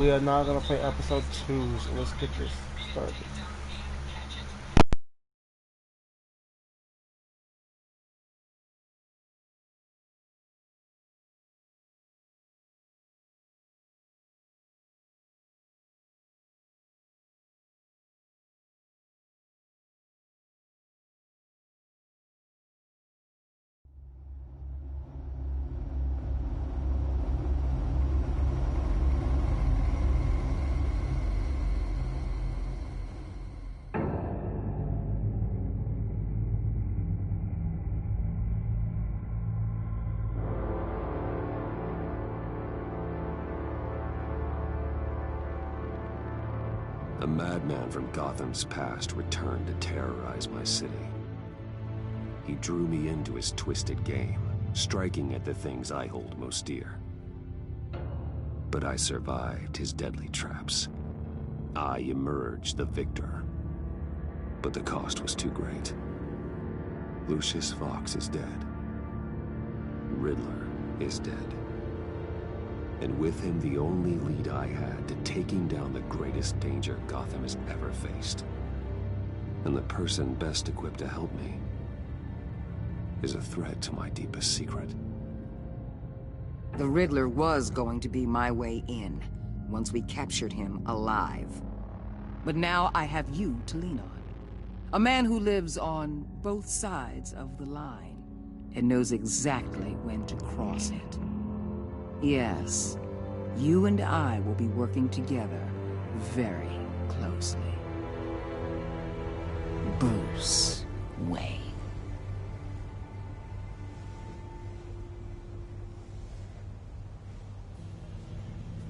We are now gonna play episode 2, so let's get this started. A madman from Gotham's past returned to terrorize my city. He drew me into his twisted game, striking at the things I hold most dear. But I survived his deadly traps. I emerged the victor. But the cost was too great. Lucius Fox is dead. Riddler is dead. And with him the only lead I had to taking down the greatest danger Gotham has ever faced. And the person best equipped to help me is a threat to my deepest secret. The Riddler was going to be my way in, once we captured him alive. But now I have you to lean on. A man who lives on both sides of the line, and knows exactly when to cross it. Yes, you and I will be working together very closely. Bruce Wayne.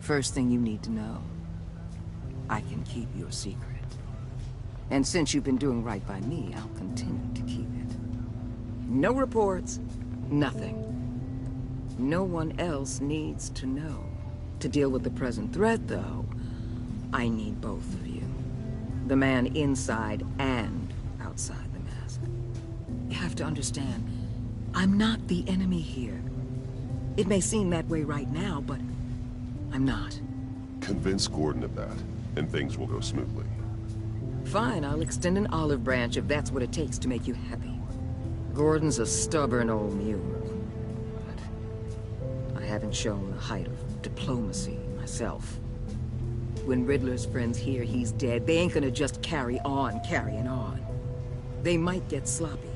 First thing you need to know, I can keep your secret. And since you've been doing right by me, I'll continue to keep it. No reports, nothing. No one else needs to know. To deal with the present threat, though, I need both of you. The man inside and outside the mask. You have to understand, I'm not the enemy here. It may seem that way right now, but I'm not. Convince Gordon of that, and things will go smoothly. Fine, I'll extend an olive branch if that's what it takes to make you happy. Gordon's a stubborn old mule. I haven't shown the height of diplomacy myself. When Riddler's friends hear he's dead, they ain't gonna just carry on carrying on. They might get sloppy.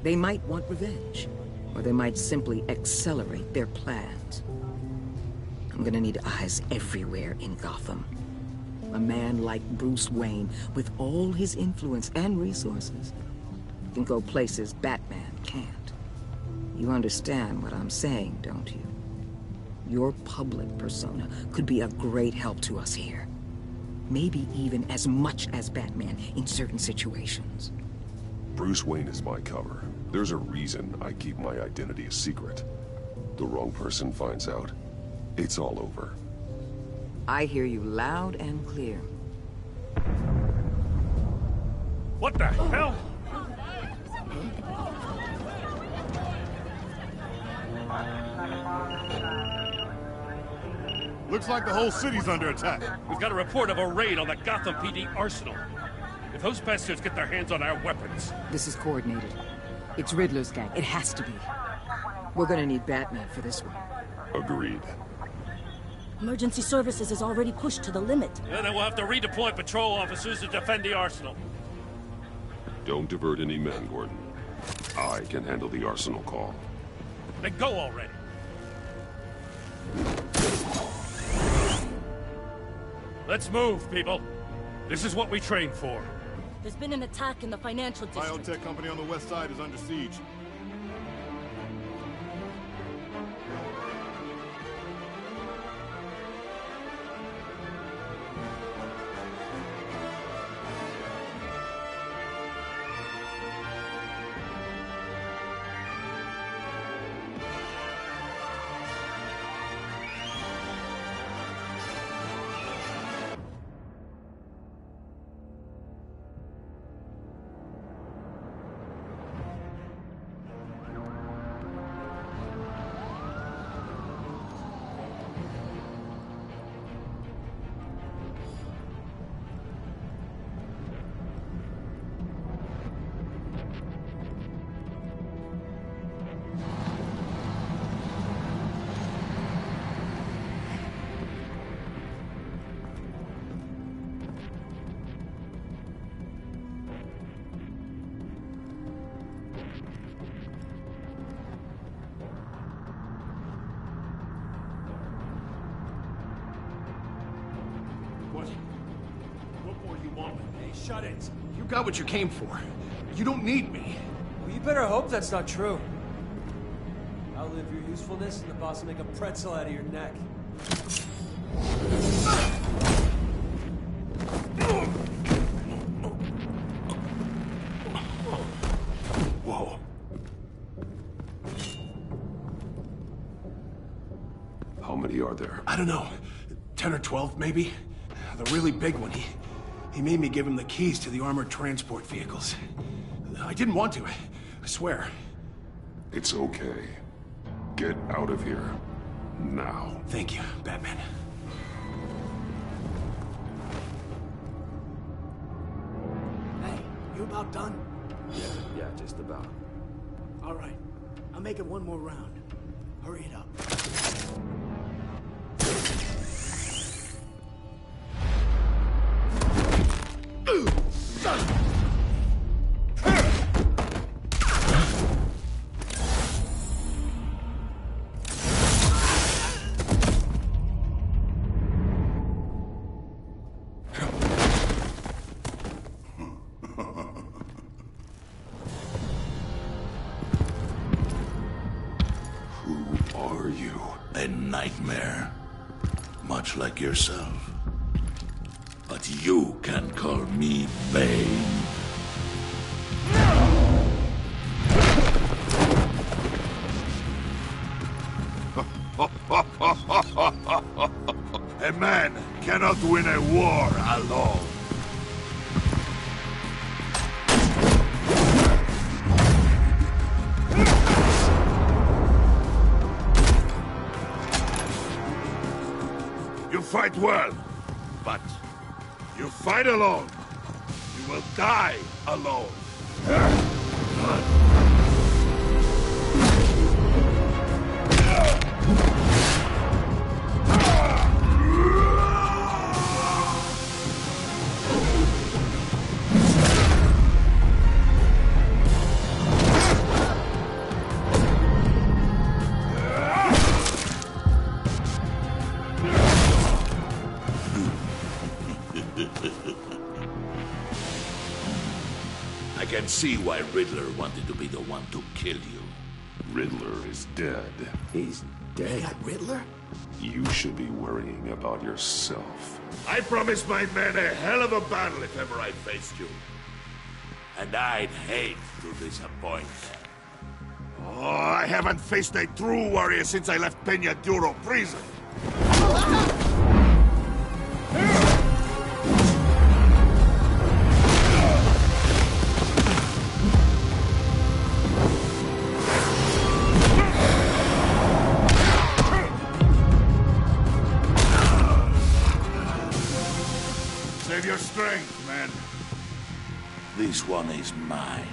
They might want revenge. Or they might simply accelerate their plans. I'm gonna need eyes everywhere in Gotham. A man like Bruce Wayne, with all his influence and resources, can go places Batman can't. You understand what I'm saying, don't you? Your public persona could be a great help to us here. Maybe even as much as Batman in certain situations. Bruce Wayne is my cover. There's a reason I keep my identity a secret. The wrong person finds out, it's all over. I hear you loud and clear. What the hell? Looks like the whole city's under attack. We've got a report of a raid on the Gotham PD arsenal. If those bastards get their hands on our weapons... This is coordinated. It's Riddler's gang. It has to be. We're gonna need Batman for this one. Agreed. Emergency services is already pushed to the limit. Yeah, then we'll have to redeploy patrol officers to defend the arsenal. Don't divert any men, Gordon. I can handle the arsenal call. Then go already. Let's move, people. This is what we trained for. There's been an attack in the financial district. Biotech company on the west side is under siege. you want with me. Hey, shut it. You got what you came for. You don't need me. Well, you better hope that's not true. I'll live your usefulness, and the boss will make a pretzel out of your neck. Whoa. How many are there? I don't know. 10 or 12, maybe? The really big one, he made me give him the keys to the armored transport vehicles. I didn't want to, I swear. It's okay. Get out of here. Now. Thank you, Batman. Hey, you about done? Yeah, just about. All right. I'll make it one more round. Hurry it up. Who are you? A nightmare. Much like yourself. But you can call me Bane. A man cannot win a war alone. You fight well, but you fight alone. You will die alone. I can see why Riddler wanted to be the one to kill you. Riddler is dead. He's dead. That Riddler? You should be worrying about yourself. I promised my men a hell of a battle if ever I faced you. And I'd hate to disappoint them. Oh, I haven't faced a true warrior since I left Peña Duro prison. Save your strength, man. This one is mine.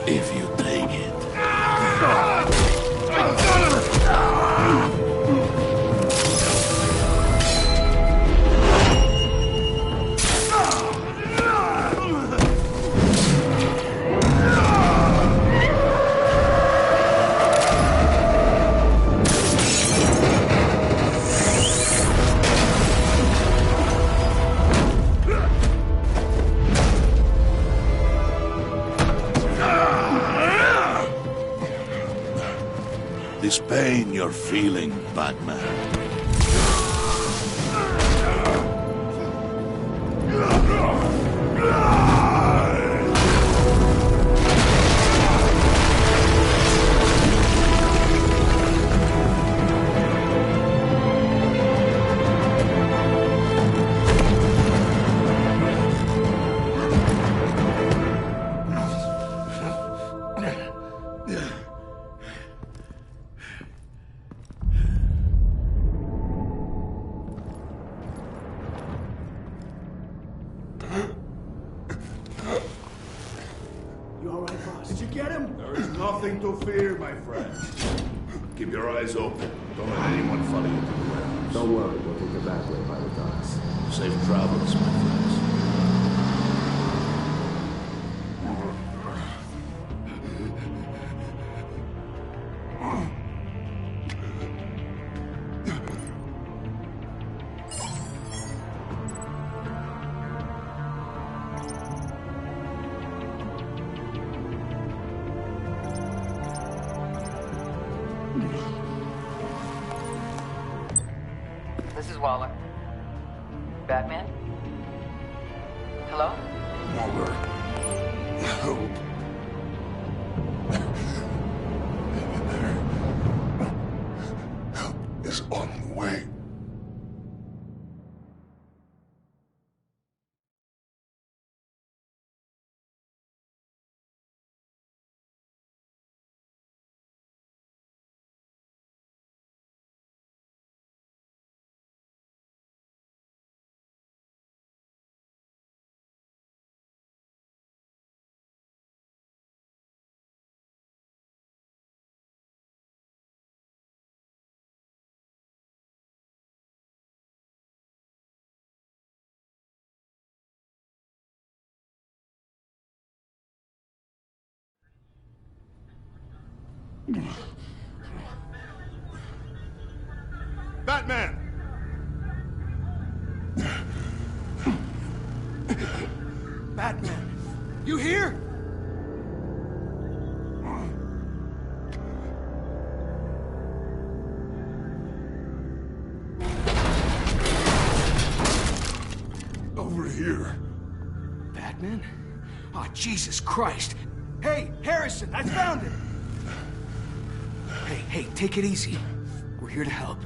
If you take it. This pain you're feeling, Batman. you get him? There is nothing to fear, my friend. Keep your eyes open. Don't let anyone follow you to the warehouse. Don't worry, we'll take the back way by the docks. Safe travels, my friends. This is Waller. Batman? Hello? Waller. Help. Help is on the way. Batman! Batman, you here? Over here. Batman? Oh, Jesus Christ. Hey, Harrison, I found it! Hey, take it easy. We're here to help.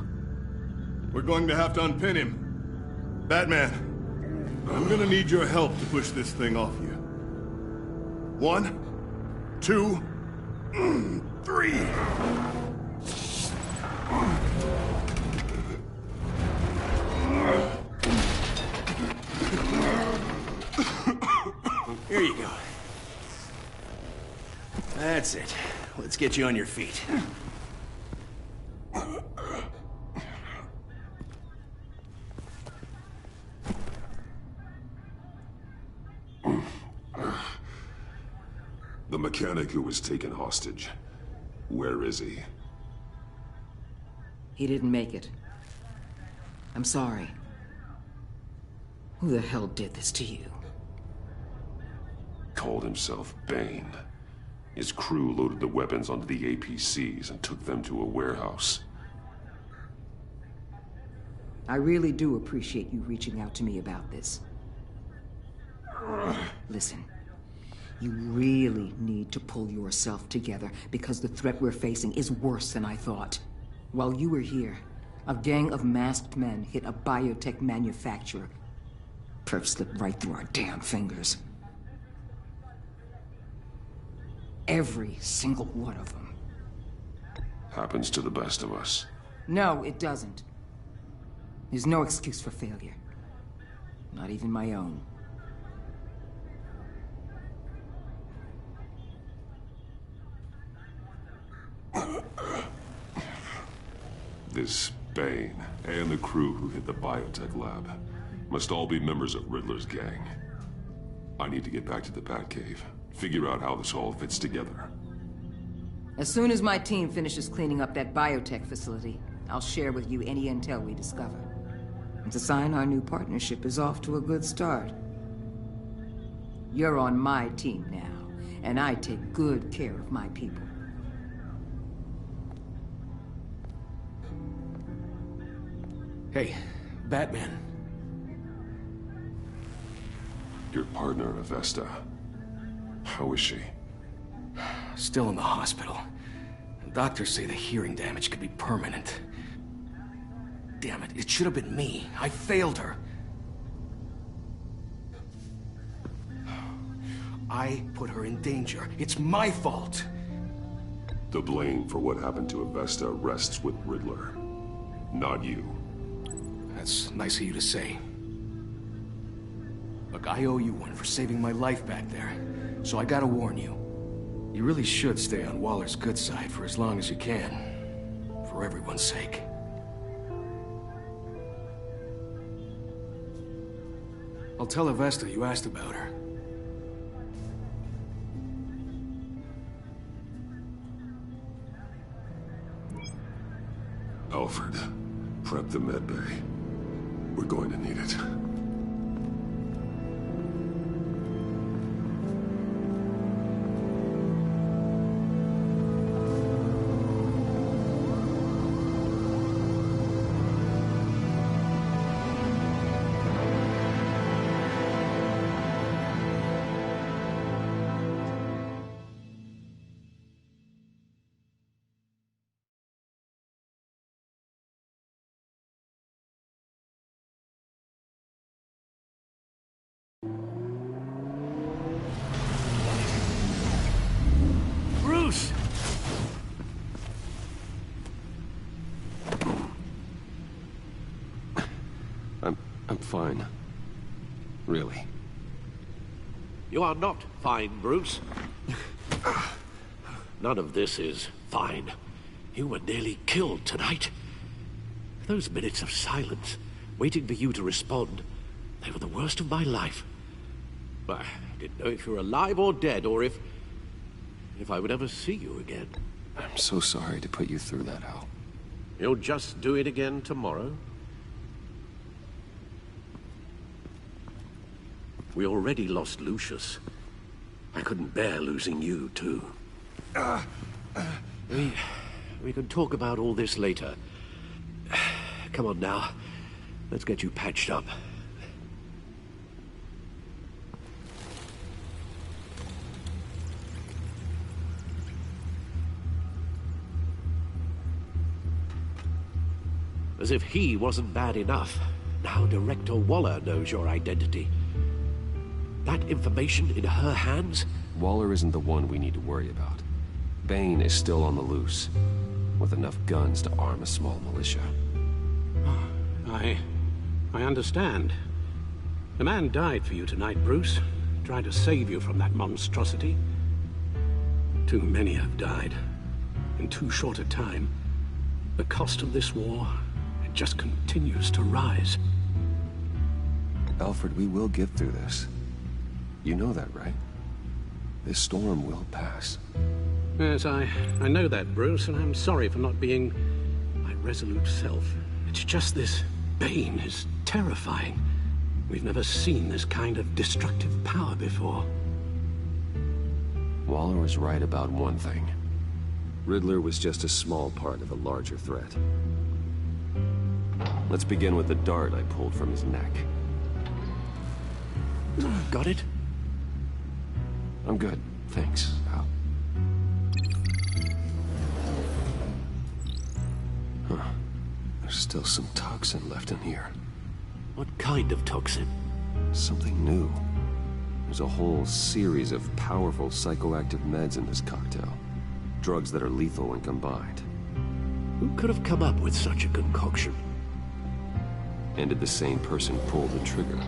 We're going to have to unpin him. Batman, I'm gonna need your help to push this thing off you. 1, 2, 3. Here you go. That's it. Let's get you on your feet. The mechanic who was taken hostage. Where is he? He didn't make it. I'm sorry. Who the hell did this to you? Called himself Bane. His crew loaded the weapons onto the APCs and took them to a warehouse. I really do appreciate you reaching out to me about this. Listen, you really need to pull yourself together because the threat we're facing is worse than I thought. While you were here, a gang of masked men hit a biotech manufacturer. Perf slipped right through our damn fingers. Every single one of them. Happens to the best of us. No, it doesn't. There's no excuse for failure. Not even my own. This Bane and the crew who hit the biotech lab must all be members of Riddler's gang. I need to get back to the Batcave, figure out how this all fits together. As soon as my team finishes cleaning up that biotech facility, I'll share with you any intel we discover. It's a sign our new partnership is off to a good start. You're on my team now, and I take good care of my people. Hey, Batman. Your partner, Avesta. How is she? Still in the hospital. Doctors say the hearing damage could be permanent. Damn it, it should have been me. I failed her. I put her in danger. It's my fault. The blame for what happened to Avesta rests with Riddler, not you. That's nice of you to say. Look, I owe you one for saving my life back there, so I gotta warn you. You really should stay on Waller's good side for as long as you can. For everyone's sake. I'll tell Avesta you asked about her. Alfred, prep the med bay. We're going to need it. Bruce! I'm fine. Really. You are not fine, Bruce. None of this is fine. You were nearly killed tonight. Those minutes of silence, waiting for you to respond, they were the worst of my life. I didn't know if you were alive or dead, or if I would ever see you again. I'm so sorry to put you through that, Al. You'll just do it again tomorrow? We already lost Lucius. I couldn't bear losing you, too. We can talk about all this later. Come on now. Let's get you patched up. As if he wasn't bad enough. Now Director Waller knows your identity. That information in her hands? Waller isn't the one we need to worry about. Bane is still on the loose, with enough guns to arm a small militia. I understand. The man died for you tonight, Bruce. Tried to save you from that monstrosity. Too many have died. In too short a time. The cost of this war, it just continues to rise. Alfred, we will get through this. You know that, right? This storm will pass. Yes, I know that, Bruce, and I'm sorry for not being my resolute self. It's just this Bane is terrifying. We've never seen this kind of destructive power before. Waller was right about one thing. Riddler was just a small part of a larger threat. Let's begin with the dart I pulled from his neck. Got it? I'm good, thanks, Al. Huh. There's still some toxin left in here. What kind of toxin? Something new. There's a whole series of powerful psychoactive meds in this cocktail. Drugs that are lethal when combined. Who could have come up with such a concoction? And did the same person pull the trigger?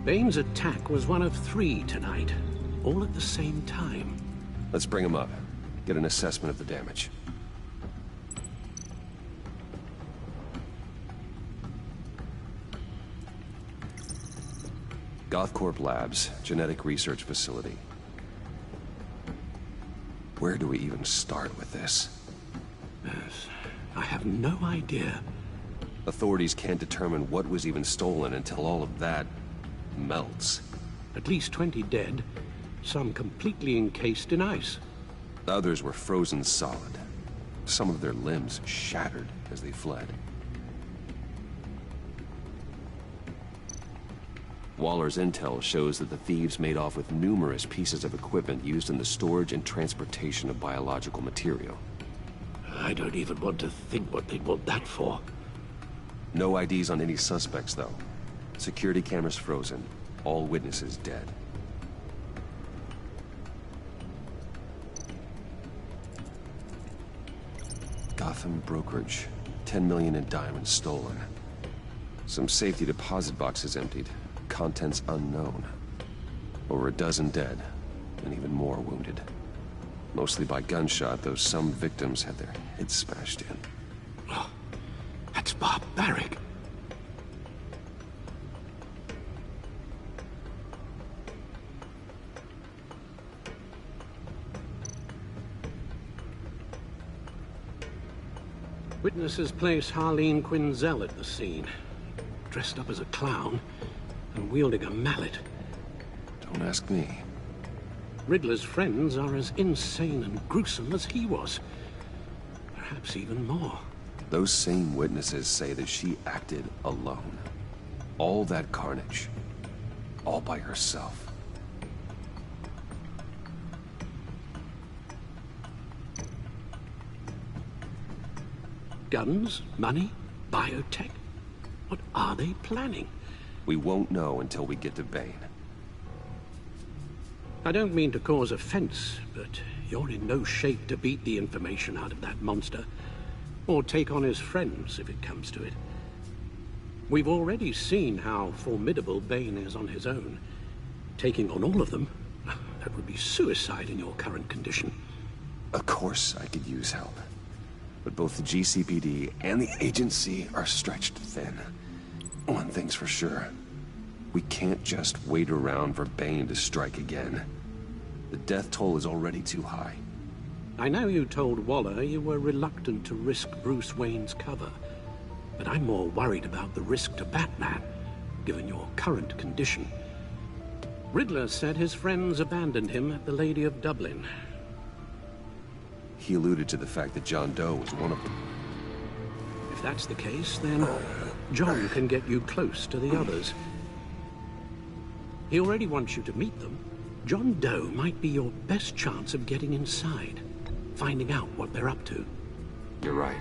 Bane's attack was one of 3 tonight, all at the same time. Let's bring him up. Get an assessment of the damage. Gothcorp Labs, genetic research facility. Where do we even start with this? Yes, I have no idea. Authorities can't determine what was even stolen until all of that melts. At least 20 dead, some completely encased in ice. Others were frozen solid. Some of their limbs shattered as they fled. Waller's intel shows that the thieves made off with numerous pieces of equipment used in the storage and transportation of biological material. I don't even want to think what they'd want that for. No IDs on any suspects, though. Security cameras frozen. All witnesses dead. Gotham brokerage. 10 million in diamonds stolen. Some safety deposit boxes emptied. Contents unknown. Over a dozen dead. and even more wounded. Mostly by gunshot, though some victims had their heads smashed in. Oh, that's barbaric. Witnesses place Harleen Quinzel at the scene, dressed up as a clown and wielding a mallet. Don't ask me. Riddler's friends are as insane and gruesome as he was. Perhaps even more. Those same witnesses say that she acted alone. All that carnage. All by herself. Guns, money, biotech. What are they planning? We won't know until we get to Bane. I don't mean to cause offense, but you're in no shape to beat the information out of that monster, or take on his friends if it comes to it. We've already seen how formidable Bane is on his own. Taking on all of them, that would be suicide in your current condition. Of course I could use help. But both the GCPD and the agency are stretched thin. One thing's for sure. We can't just wait around for Bane to strike again. The death toll is already too high. I know you told Waller you were reluctant to risk Bruce Wayne's cover, but I'm more worried about the risk to Batman, given your current condition. Riddler said his friends abandoned him at the Lady of Dublin. He alluded to the fact that John Doe was one of them. If that's the case, then John can get you close to the others. He already wants you to meet them. John Doe might be your best chance of getting inside, finding out what they're up to. You're right.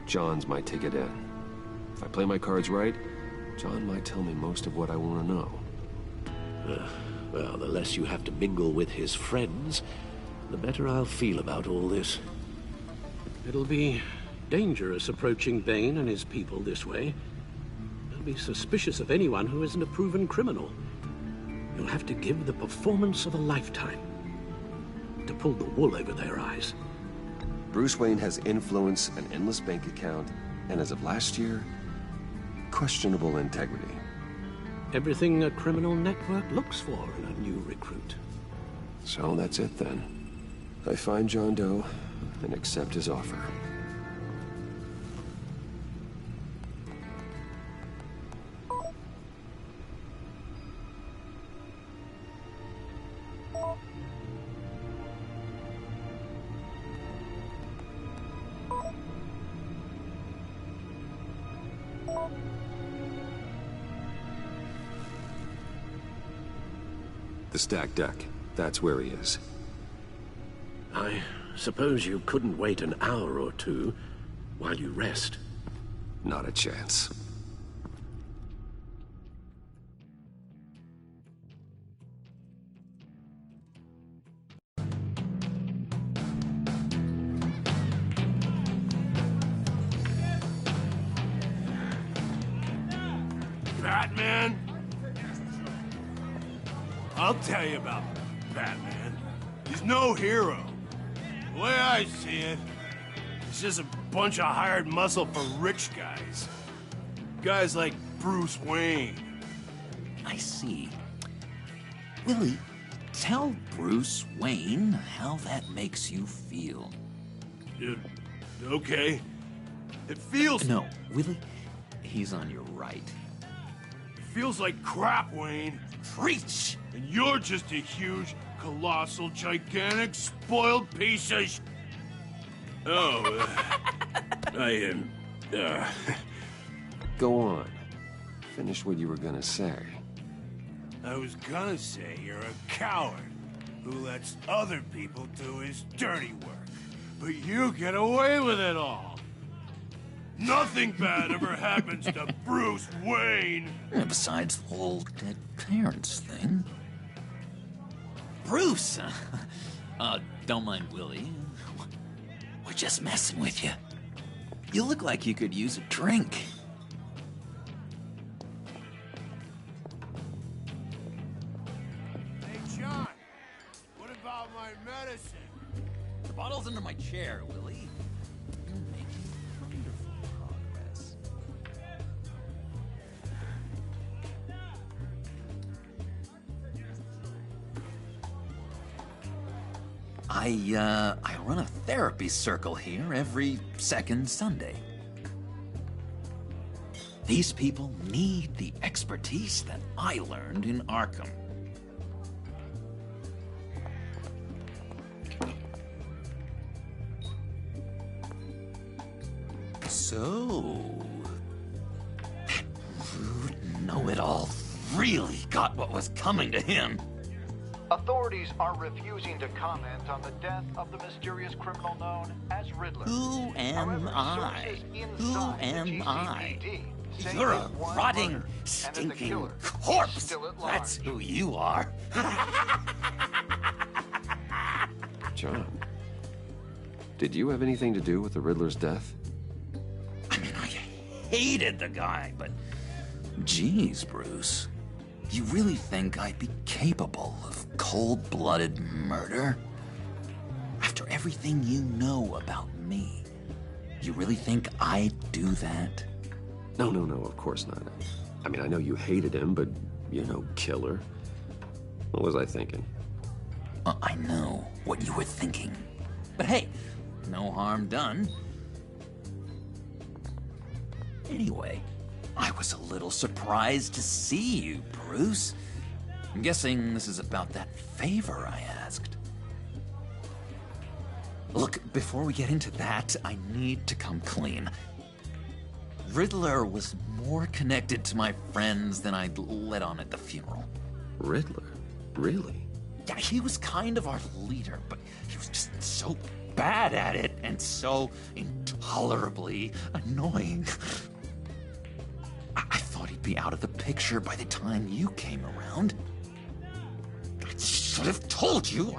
John's my ticket in. If I play my cards right, John might tell me most of what I want to know. Well, the less you have to mingle with his friends, the better I'll feel about all this. It'll be dangerous approaching Bane and his people this way. They'll be suspicious of anyone who isn't a proven criminal. You'll have to give the performance of a lifetime to pull the wool over their eyes. Bruce Wayne has influence, an endless bank account, and as of last year, questionable integrity. Everything a criminal network looks for in a new recruit. So that's it then. I find John Doe and accept his offer. The stacked deck. That's where he is. I suppose you couldn't wait an hour or two while you rest? Not a chance. Batman? I'll tell you about Batman. He's no hero. The way I see it, he's just a bunch of hired muscle for rich guys. Guys like Bruce Wayne. I see. Willie, tell Bruce Wayne how that makes you feel. Okay. It feels... No, Willie, he's on your right. It feels like crap, Wayne. Preach! And you're just a huge, colossal, gigantic, spoiled piece of sh... Oh, I am... Go on. Finish what you were gonna say. I was gonna say you're a coward who lets other people do his dirty work. But you get away with it all. Nothing bad ever happens to Bruce Wayne. And besides the whole dead parents thing. Bruce! Don't mind Willie. We're just messing with you. You look like you could use a drink. Hey, John. What about my medicine? The bottle's under my chair, Willie. You're making wonderful progress. I run a therapy circle here every second Sunday. These people need the expertise that I learned in Arkham. So, that rude know-it-all really got what was coming to him. Authorities are refusing to comment on the death of the mysterious criminal known as Riddler. Who am I? Who am I? You're a rotting, stinking corpse. That's who you are. John, did you have anything to do with the Riddler's death? I mean, I hated the guy, but geez, Bruce. You really think I'd be capable of cold-blooded murder? After everything you know about me, you really think I'd do that? No, of course not. I mean, I know you hated him, but you're no killer. What was I thinking? I know what you were thinking. But hey, no harm done. Anyway, I was a little surprised to see you, Bruce. I'm guessing this is about that favor I asked. Look, before we get into that, I need to come clean. Riddler was more connected to my friends than I'd let on at the funeral. Riddler? Really? Yeah, he was kind of our leader, but he was just so bad at it and so intolerably annoying. I thought he'd be out of the picture by the time you came around. I should have told you.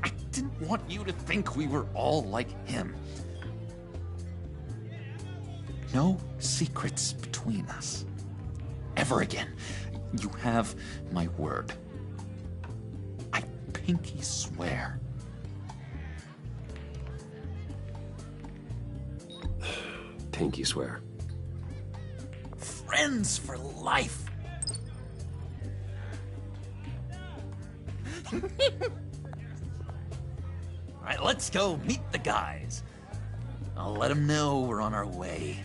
I didn't want you to think we were all like him. No secrets between us. Ever again. You have my word. I pinky swear. Pinky swear. Friends for life. All right, let's go meet the guys. I'll let them know we're on our way.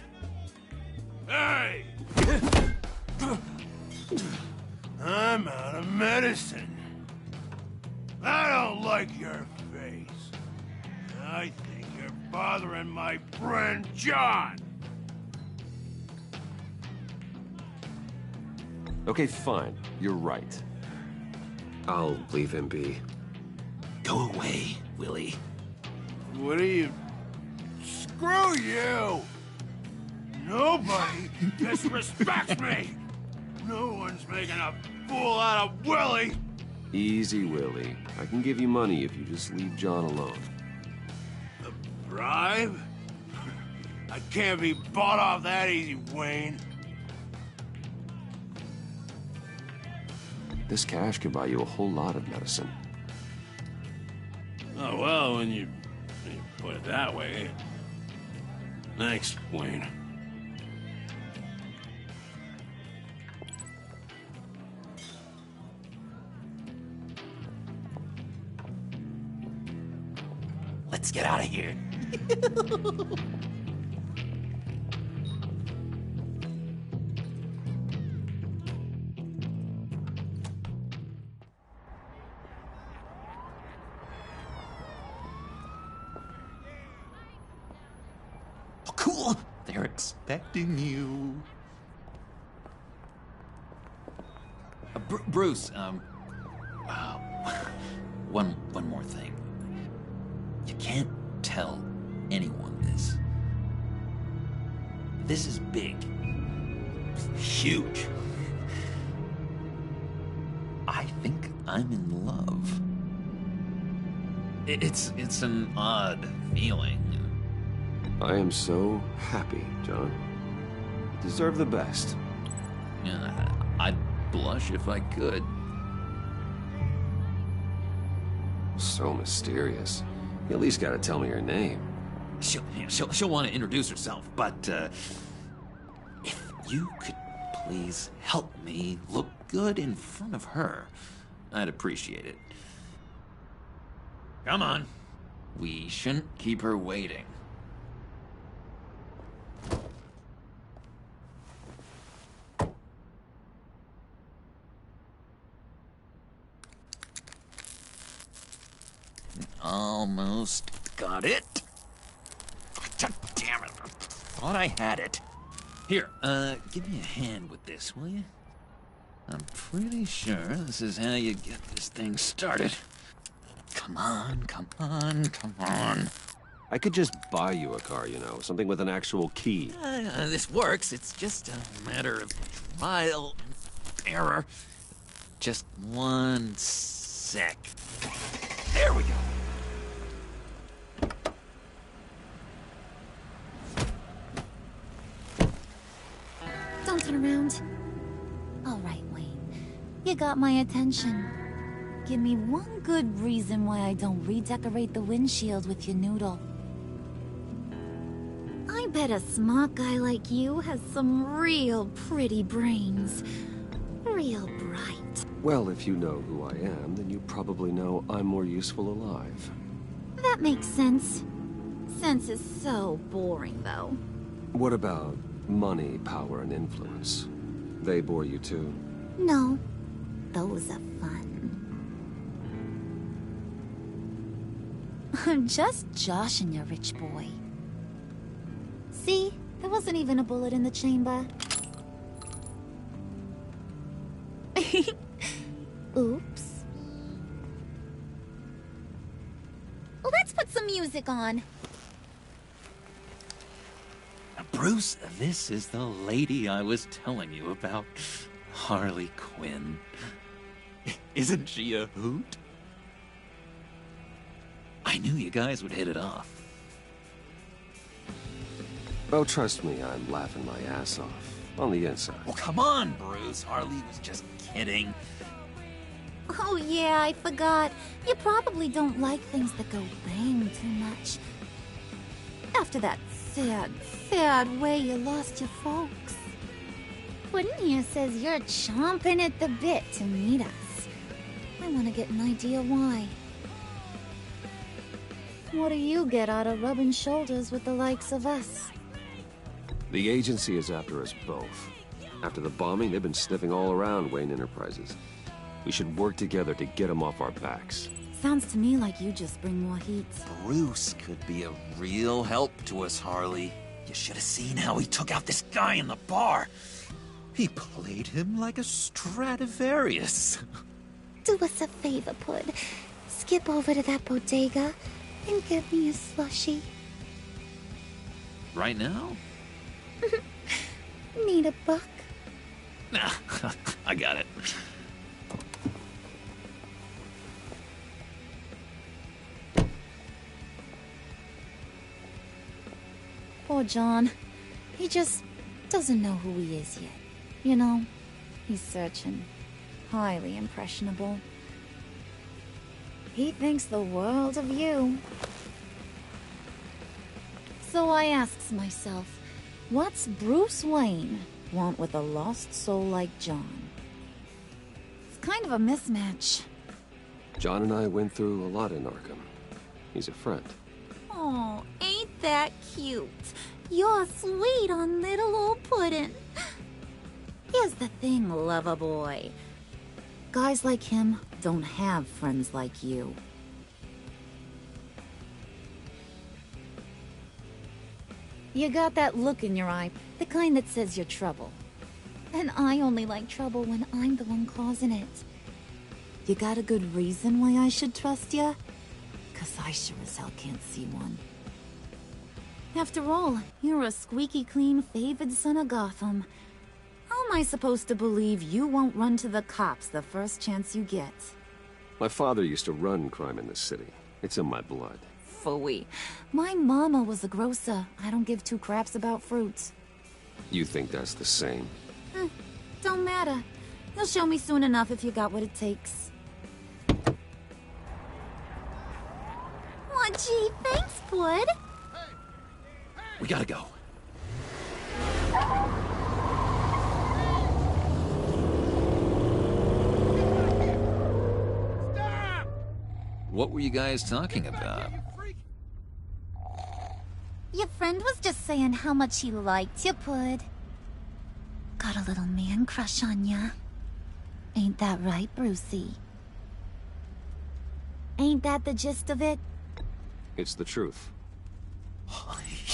Hey! I'm out of medicine. I don't like your face. I think you're bothering my friend John. Okay, fine. You're right. I'll leave him be. Go away, Willie. What are you... Screw you! Nobody disrespects me! No one's making a fool out of Willie! Easy, Willie. I can give you money if you just leave John alone. A bribe? I can't be bought off that easy, Wayne. This cash could buy you a whole lot of medicine. Oh, well, when you put it that way. Thanks, Wayne. Let's get out of here. Oh, cool. They're expecting you. Bruce, one more thing. You can't tell anyone this. This is big. Huge. I think I'm in love. It's an odd feeling. I am so happy, John. You deserve the best. Yeah, I'd blush if I could. So mysterious. You at least gotta tell me her name. She'll want to introduce herself, but, if you could please help me look good in front of her, I'd appreciate it. Come on. We shouldn't keep her waiting. Almost got it. God damn it. I thought I had it. Here, give me a hand with this, will you? I'm pretty sure this is how you get this thing started. Come on, come on, come on. I could just buy you a car, you know, something with an actual key. This works. It's just a matter of trial and error. Just one sec. There we go. Don't turn around. All right, Wayne. You got my attention. Give me one good reason why I don't redecorate the windshield with your noodle. I bet a smart guy like you has some real pretty brains. Real bright. Well, if you know who I am, then you probably know I'm more useful alive. That makes sense. Sense is so boring, though. What about money, power, and influence? They bore you too? No. Those are fun. I'm just joshing you, rich boy. See? There wasn't even a bullet in the chamber. Oops. Let's put some music on. Bruce, this is the lady I was telling you about. Harley Quinn. Isn't she a hoot? I knew you guys would hit it off. Oh, trust me, I'm laughing my ass off. On the inside. Well, come on, Bruce. Harley was just kidding. Oh yeah, I forgot. You probably don't like things that go bang too much. After that sad way you lost your folks. Puddin' here says you're chomping at the bit to meet us. I want to get an idea why. What do you get out of rubbing shoulders with the likes of us? The agency is after us both. After the bombing, they've been sniffing all around Wayne Enterprises. We should work together to get them off our backs. Sounds to me like you just bring more heat. Bruce could be a real help to us, Harley. You should have seen how he took out this guy in the bar. He played him like a Stradivarius. Do us a favor, Pud. Skip over to that bodega and get me a slushie. Right now? Need a buck? Nah, I got it. Poor John. He just doesn't know who he is yet. You know, he's searching. Highly impressionable. He thinks the world of you. So I asks myself, what's Bruce Wayne want with a lost soul like John? It's kind of a mismatch. John and I went through a lot in Arkham. He's a friend. Oh, ain't that cute? You're sweet on little old Puddin'. Here's the thing, lover boy. Guys like him don't have friends like you. You got that look in your eye, the kind that says you're trouble. And I only like trouble when I'm the one causing it. You got a good reason why I should trust you? 'Cause I sure as hell can't see one. After all, you're a squeaky clean favored son of Gotham. How am I supposed to believe you won't run to the cops the first chance you get? My father used to run crime in this city. It's in my blood. Phooey. My mama was a grocer. I don't give two craps about fruits. You think that's the same? Don't matter. You'll show me soon enough if you got what it takes. Aw, gee, thanks, Bud. We gotta go. What were you guys talking about? Your friend was just saying how much he liked you, Bud. Got a little man crush on ya. Ain't that right, Brucey? Ain't that the gist of it? It's the truth.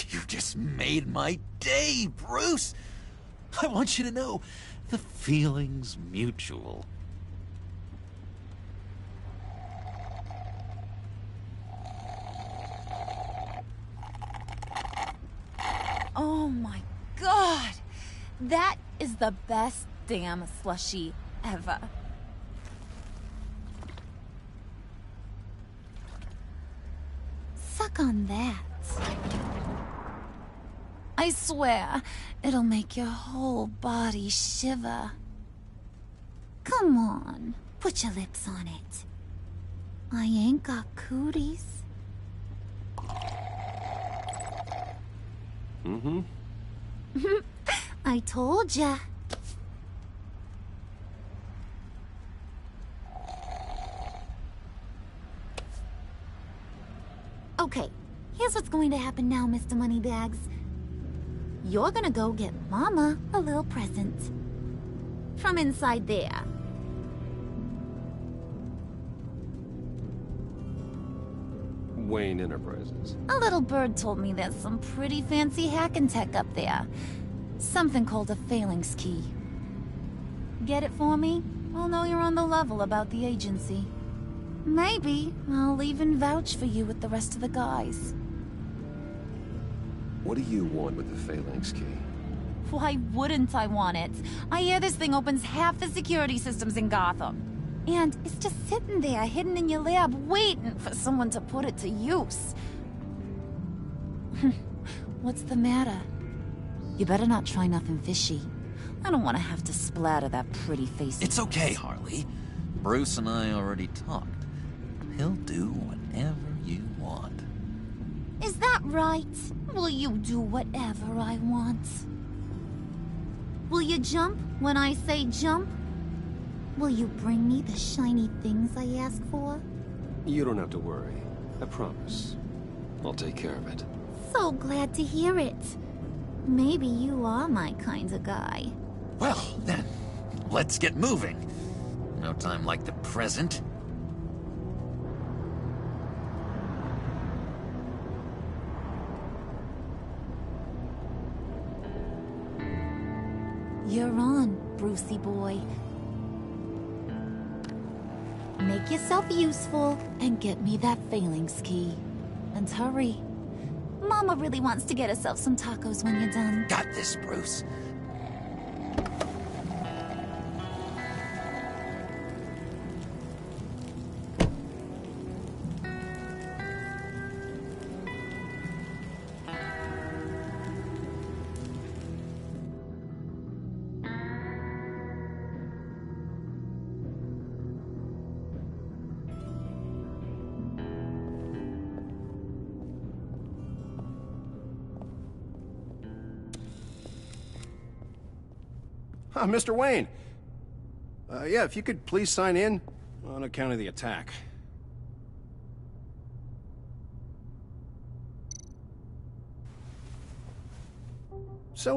You just made my day, Bruce! I want you to know, the feeling's mutual. Oh my god! That is the best damn slushie ever. Suck on that. I swear, it'll make your whole body shiver. Come on, put your lips on it. I ain't got cooties. Mm-hmm. I told ya. Okay, here's what's going to happen now, Mr. Moneybags. You're gonna go get Mama a little present. From inside there. Wayne Enterprises. A little bird told me there's some pretty fancy hacking tech up there. Something called a phalanx key. Get it for me? I'll know you're on the level about the agency. Maybe I'll even vouch for you with the rest of the guys. What do you want with the phalanx key? Why wouldn't I want it? I hear this thing opens half the security systems in Gotham. And it's just sitting there, hidden in your lab, waiting for someone to put it to use. What's the matter? You better not try nothing fishy. I don't want to have to splatter that pretty face. It's okay, Harley. Bruce and I already talked. He'll do whatever you want. Is that right? Will you do whatever I want? Will you jump when I say jump? Will you bring me the shiny things I ask for? You don't have to worry. I promise. I'll take care of it. So glad to hear it. Maybe you are my kind of guy. Well, then, let's get moving. No time like the present. You're on, Brucey boy. Make yourself useful and get me that phalanx key. And hurry. Mama really wants to get herself some tacos when you're done. Got this, Bruce. Mr. Wayne. Yeah, if you could please sign in on account of the attack. So,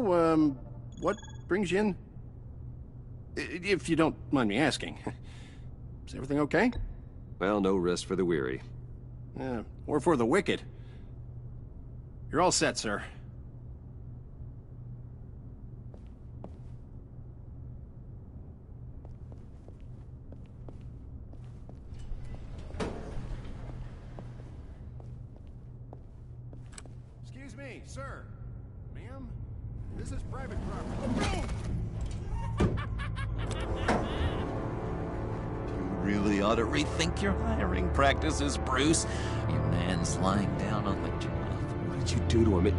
what brings you in? If you don't mind me asking. Is everything okay? Well, no rest for the weary. Or for the wicked. You're all set, sir. Excuse me, sir. Ma'am, this is private property. You really ought to rethink your hiring practices, Bruce. Your man's lying down on the job. What did you do to him?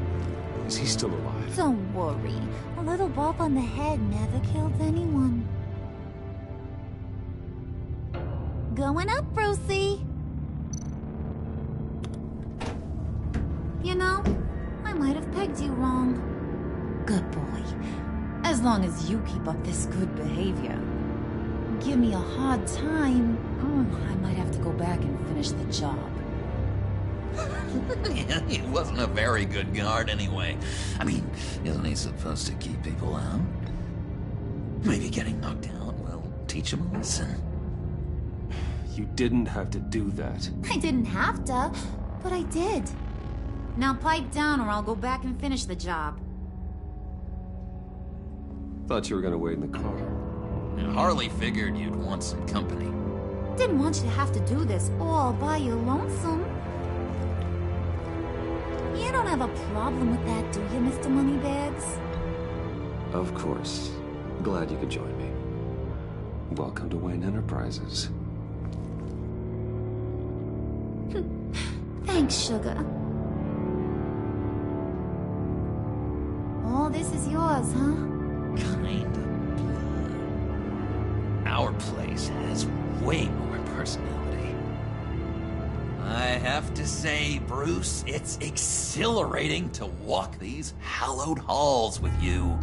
Is he still alive? Don't worry. A little bump on the head never killed anyone. Going up, Brucey. You know, I might have pegged you wrong. Good boy. As long as you keep up this good behavior. Give me a hard time, I might have to go back and finish the job. Yeah, he wasn't a very good guard anyway. I mean, isn't he supposed to keep people out? Maybe getting knocked out will teach him a lesson. You didn't have to do that. I didn't have to, but I did. Now pipe down or I'll go back and finish the job. Thought you were gonna wait in the car. Harley figured you'd want some company. Didn't want you to have to do this all by your lonesome. You don't have a problem with that, do you, Mr. Moneybags? Of course. Glad you could join me. Welcome to Wayne Enterprises. Thanks, sugar. All this is yours, huh? Kind of blood. Our place has way more personality. I have to say, Bruce, it's exhilarating to walk these hallowed halls with you.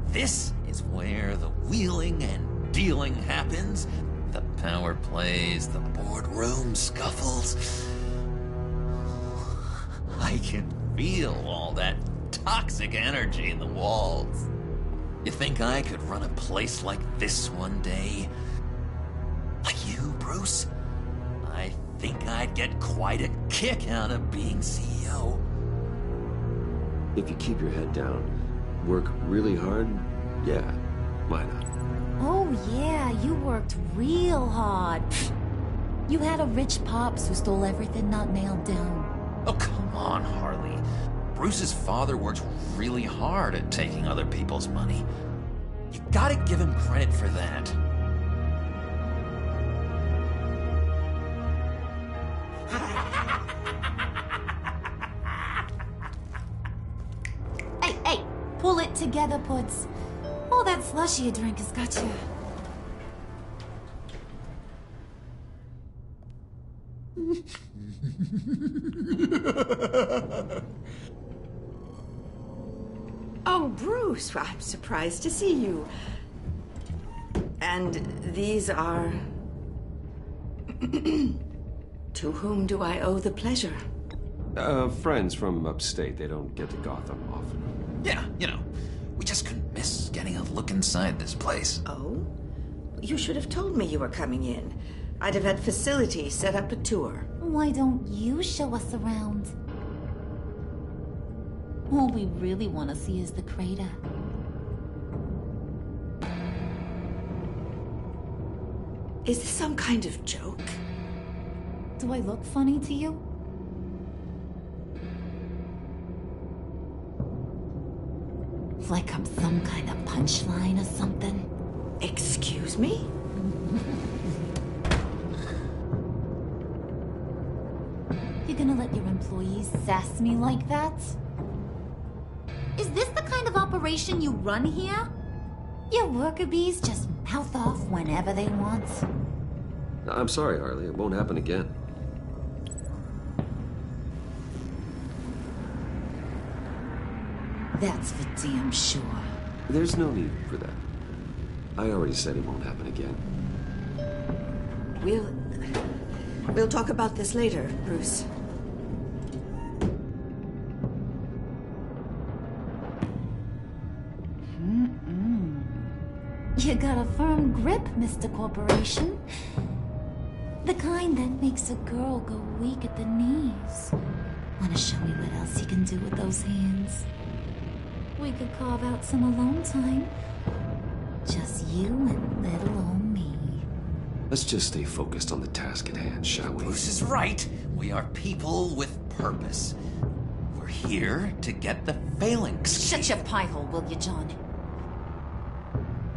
This is where the wheeling and dealing happens. The power plays, the boardroom scuffles. I can feel all that toxic energy in the walls. You think I could run a place like this one day? Like you, Bruce? I think I'd get quite a kick out of being CEO. If you keep your head down, work really hard, yeah, why not? Oh yeah, you worked real hard. You had a rich pops who stole everything not nailed down. Oh, come on, Harley. Bruce's father worked really hard at taking other people's money. You gotta give him credit for that. Hey, pull it together, Puts. All that slushy you drink has got you. Oh, Bruce, I'm surprised to see you. And these are... To whom do I owe the pleasure? Friends from upstate. They don't get to Gotham often. Yeah, you know, we just couldn't miss getting a look inside this place. Oh? You should have told me you were coming in. I'd have had facilities set up a tour. Why don't you show us around? All we really want to see is the crater. Is this some kind of joke? Do I look funny to you? Like I'm some kind of punchline or something? Excuse me? You gonna let your employees sass me like that? Is this the kind of operation you run here? Your worker bees just mouth off whenever they want. I'm sorry, Harley. It won't happen again. That's for damn sure. There's no need for that. I already said it won't happen again. We'll talk about this later, Bruce. You got a firm grip, Mr. Corporation. The kind that makes a girl go weak at the knees. Wanna show me what else you can do with those hands? We could carve out some alone time. Just you and little old me. Let's just stay focused on the task at hand, shall we? Bruce is right. We are people with purpose. We're here to get the phalanx. Shut your pie hole, will you, John?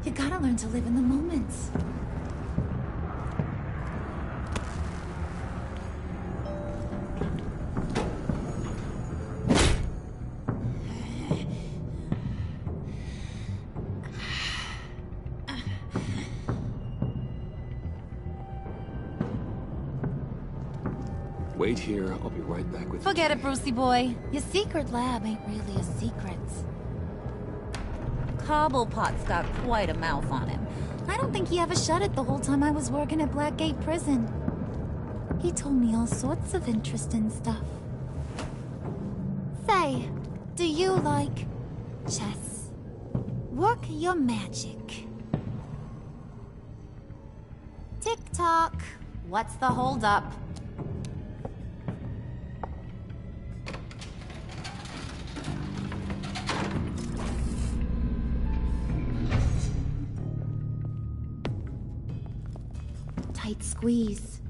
You gotta learn to live in the moment. Wait here, I'll be right back with you. Forget it, Brucey boy. Your secret lab ain't really a secret. Cobblepot's got quite a mouth on him. I don't think he ever shut it the whole time I was working at Blackgate Prison. He told me all sorts of interesting stuff. Say, do you like chess? Work your magic. Tick-tock. What's the holdup? Tight squeeze.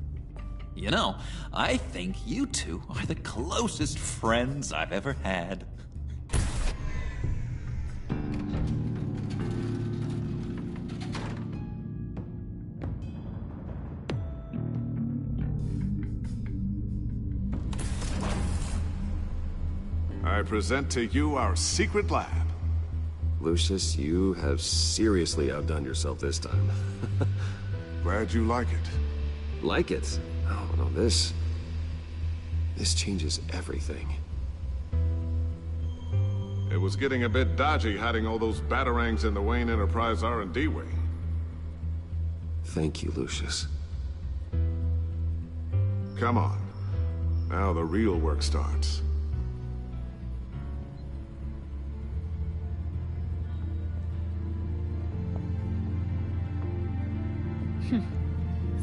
You know, I think you two are the closest friends I've ever had. I present to you our secret lab. Lucius, you have seriously outdone yourself this time. Glad you like it. Like it? Oh, no, this changes everything. It was getting a bit dodgy hiding all those batarangs in the Wayne Enterprise R&D wing. Thank you, Lucius. Come on. Now the real work starts.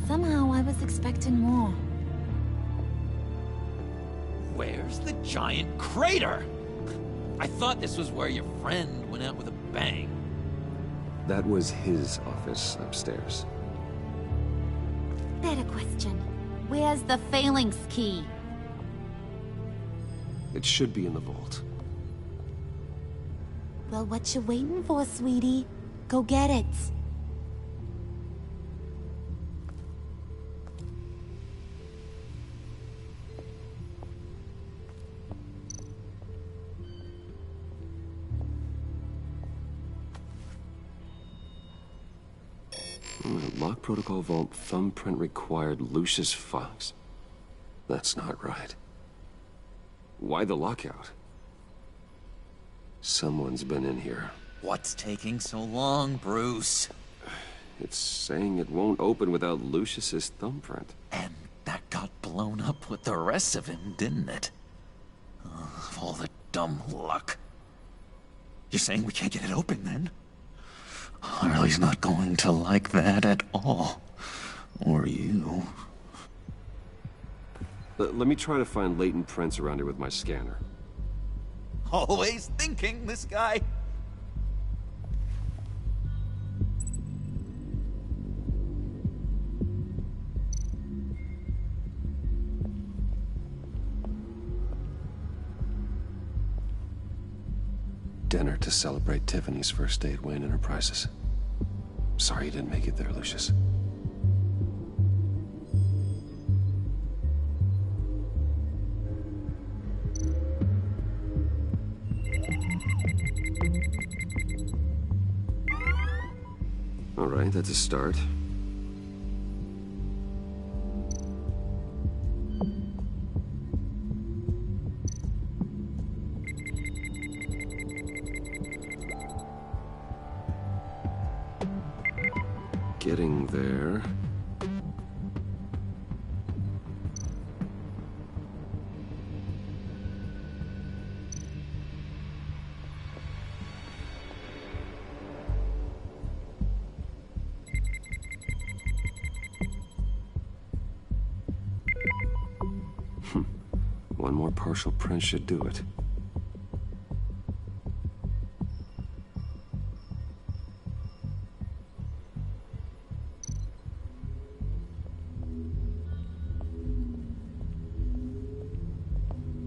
Somehow I was expecting more. Where's the giant crater? I thought this was where your friend went out with a bang. That was his office upstairs. Better question. Where's the phalanx key? It should be in the vault. Well, what you waiting for, sweetie? Go get it. Lock protocol vault thumbprint required Lucius Fox. That's not right. Why the lockout? Someone's been in here. What's taking so long, Bruce? It's saying it won't open without Lucius's thumbprint. And that got blown up with the rest of him, didn't it? Of all the dumb luck. You're saying we can't get it open, then? Harley's not going to like that at all. Or you. Let me try to find latent prints around here with my scanner. Always thinking, this guy. Dinner to celebrate Tiffany's first day at Wayne Enterprises. Sorry you didn't make it there, Lucius. All right, that's a start. Getting there. One more partial print should do it.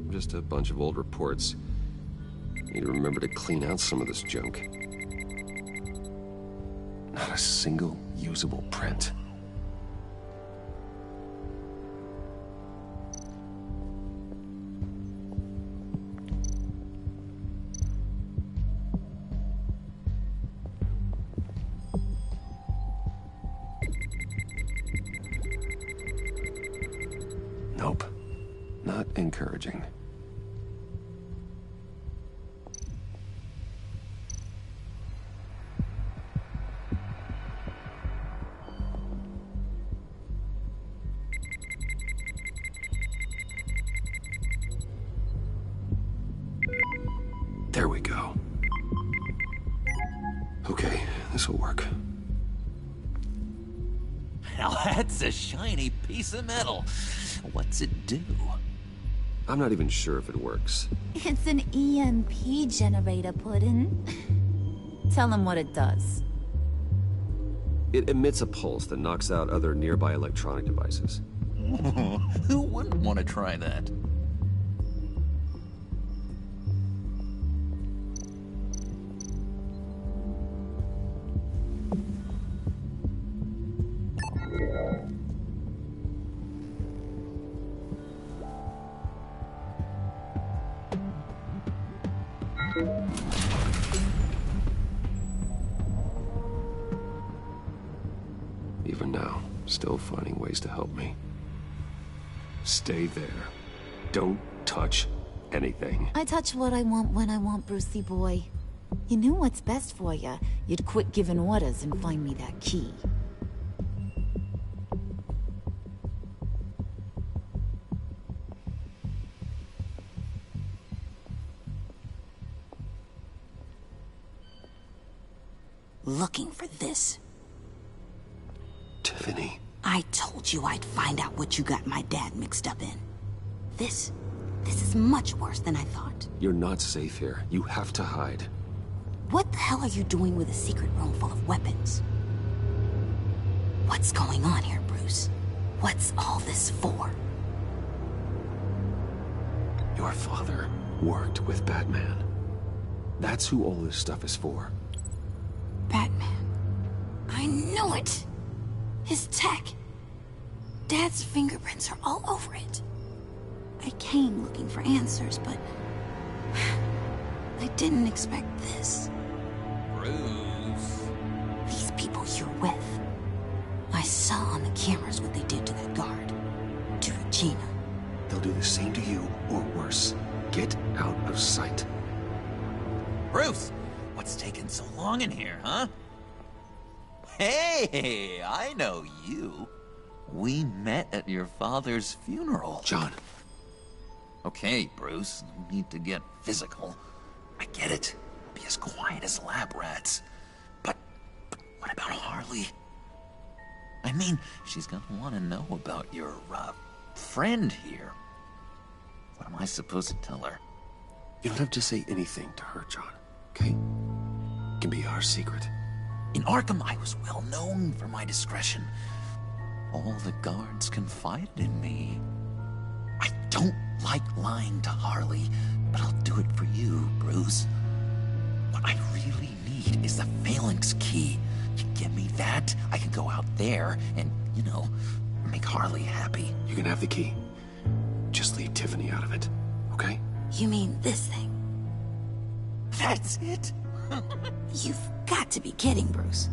Just a bunch of old reports. Need to remember to clean out some of this junk. Not a single usable print. Nope. not encouraging. There we go. Okay, this'll work. Now that's a shiny piece of metal. What's it do? I'm not even sure if it works. It's an EMP generator, Puddin'. Tell him what it does. It emits a pulse that knocks out other nearby electronic devices. Who wouldn't want to try that? Even now, still finding ways to help me. Stay there. Don't touch anything. I touch what I want when I want, Brucey boy. You knew what's best for you. You'd quit giving orders and find me that key. Looking for this. Tiffany. I told you I'd find out what you got my dad mixed up in. This is much worse than I thought. You're not safe here. You have to hide. What the hell are you doing with a secret room full of weapons? What's going on here, Bruce? What's all this for? Your father worked with Batman. That's who all this stuff is for. Batman. I knew it! His tech. Dad's fingerprints are all over it. I came looking for answers, but I didn't expect this. Bruce. These people you're with. I saw on the cameras what they did to that guard. To Regina. They'll do the same to you, or worse. Get out of sight. Bruce! What's taking so long in here, huh? Hey, I know you. We met at your father's funeral. John. Okay, Bruce, no need to get physical. I get it. Be as quiet as lab rats. But what about Harley? I mean, she's gonna want to know about your, friend here. What am I supposed to tell her? You don't have to say anything to her, John, okay? It can be our secret. In Arkham, I was well known for my discretion. All the guards confided in me. I don't like lying to Harley, but I'll do it for you, Bruce. What I really need is the Phalanx key. You give me that, I can go out there and, you know, make Harley happy. You can have the key. Just leave Tiffany out of it, okay? You mean this thing? That's it? You've got to be kidding, Bruce.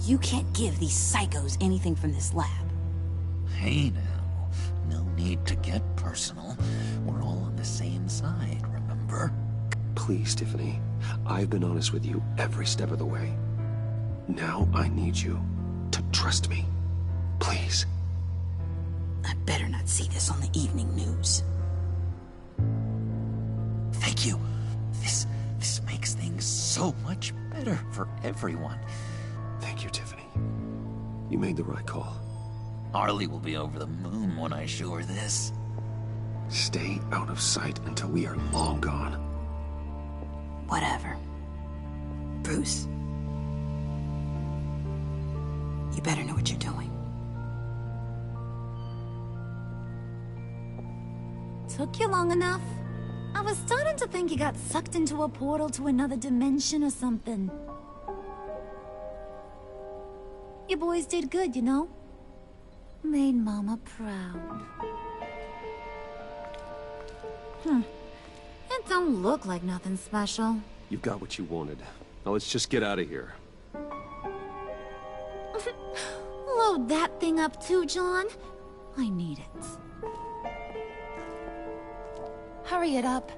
You can't give these psychos anything from this lab. Hey now, no need to get personal. We're all on the same side, remember? Please, Tiffany. I've been honest with you every step of the way. Now I need you to trust me. Please. I better not see this on the evening news. Thank you. This makes things so much better for everyone. Thank you, Tiffany. You made the right call. Harley will be over the moon when I show her this. Stay out of sight until we are long gone. Whatever. Bruce. You better know what you're doing. Took you long enough? I was starting to think you got sucked into a portal to another dimension or something. You boys did good, you know? Made Mama proud. It don't look like nothing special. You've got what you wanted. Now let's just get out of here. Load that thing up too, John. I need it. Hurry it up.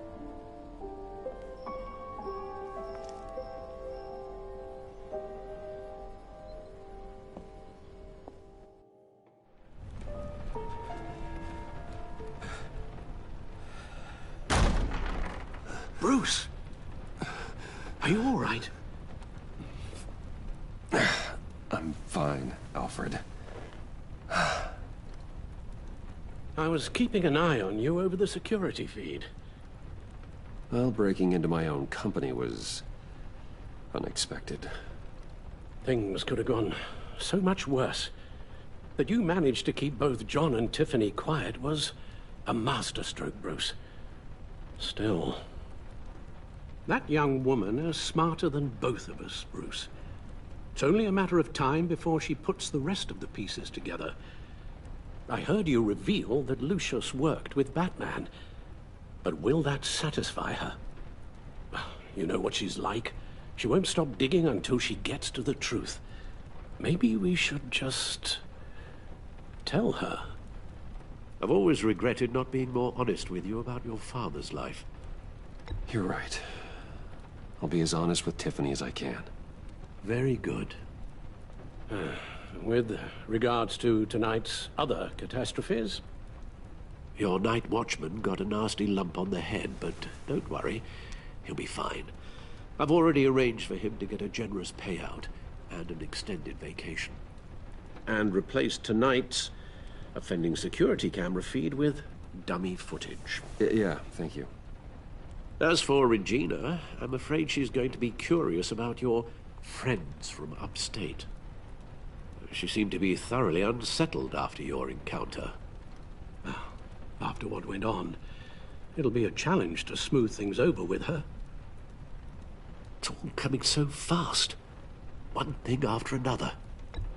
Bruce! Are you all right? I'm fine, Alfred. I was keeping an eye on you over the security feed. Well, breaking into my own company was unexpected. Things could have gone so much worse. That you managed to keep both John and Tiffany quiet was a masterstroke, Bruce. Still, that young woman is smarter than both of us, Bruce. It's only a matter of time before she puts the rest of the pieces together. I heard you reveal that Lucius worked with Batman. But will that satisfy her? You know what she's like. She won't stop digging until she gets to the truth. Maybe we should just tell her. I've always regretted not being more honest with you about your father's life. You're right. I'll be as honest with Tiffany as I can. Very good. With regards to tonight's other catastrophes? Your night watchman got a nasty lump on the head, but don't worry. He'll be fine. I've already arranged for him to get a generous payout and an extended vacation. And replaced tonight's offending security camera feed with dummy footage. Yeah, thank you. As for Regina, I'm afraid she's going to be curious about your friends from upstate. She seemed to be thoroughly unsettled after your encounter. After what went on, it'll be a challenge to smooth things over with her. It's all coming so fast. One thing after another.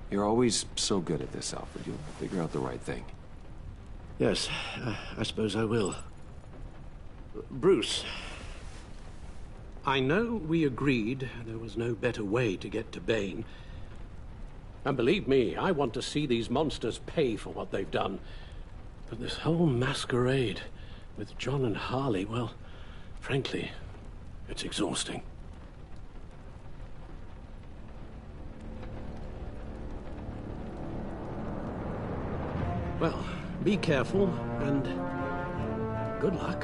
You're always so good at this, Alfred. You'll figure out the right thing. Yes, I suppose I will. Bruce. I know we agreed there was no better way to get to Bane. And believe me, I want to see these monsters pay for what they've done. But this whole masquerade with John and Harley, well, frankly, it's exhausting. Well, be careful, and good luck.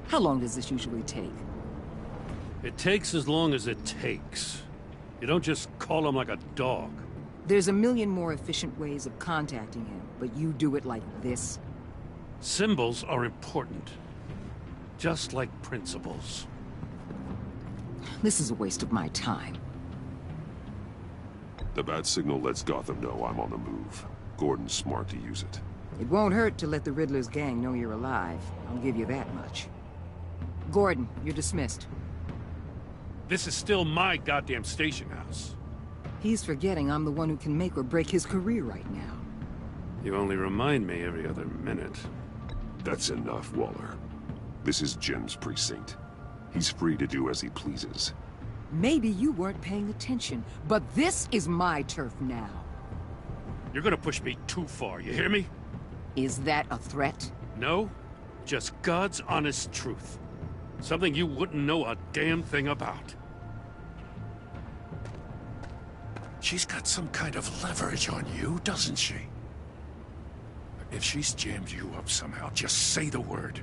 How long does this usually take? It takes as long as it takes. You don't just call him like a dog. There's a million more efficient ways of contacting him, but you do it like this? Symbols are important. Just like principles. This is a waste of my time. The bat signal lets Gotham know I'm on the move. Gordon's smart to use it. It won't hurt to let the Riddler's gang know you're alive. I'll give you that much. Gordon, you're dismissed. This is still my goddamn station house. He's forgetting I'm the one who can make or break his career right now. You only remind me every other minute. That's enough, Waller. This is Jim's precinct. He's free to do as he pleases. Maybe you weren't paying attention, but this is my turf now. You're gonna push me too far, you hear me? Is that a threat? No, just God's honest truth. Something you wouldn't know a damn thing about. She's got some kind of leverage on you, doesn't she? If she's jammed you up somehow, just say the word.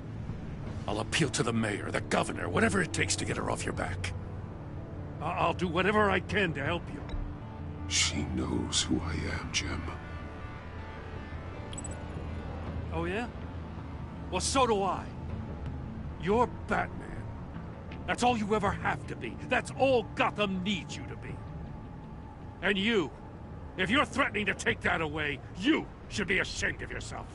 I'll appeal to the mayor, the governor, whatever it takes to get her off your back. I'll do whatever I can to help you. She knows who I am, Jim. Oh, yeah? Well, so do I. You're Batman. That's all you ever have to be. That's all Gotham needs you to be. And you, if you're threatening to take that away, you should be ashamed of yourself.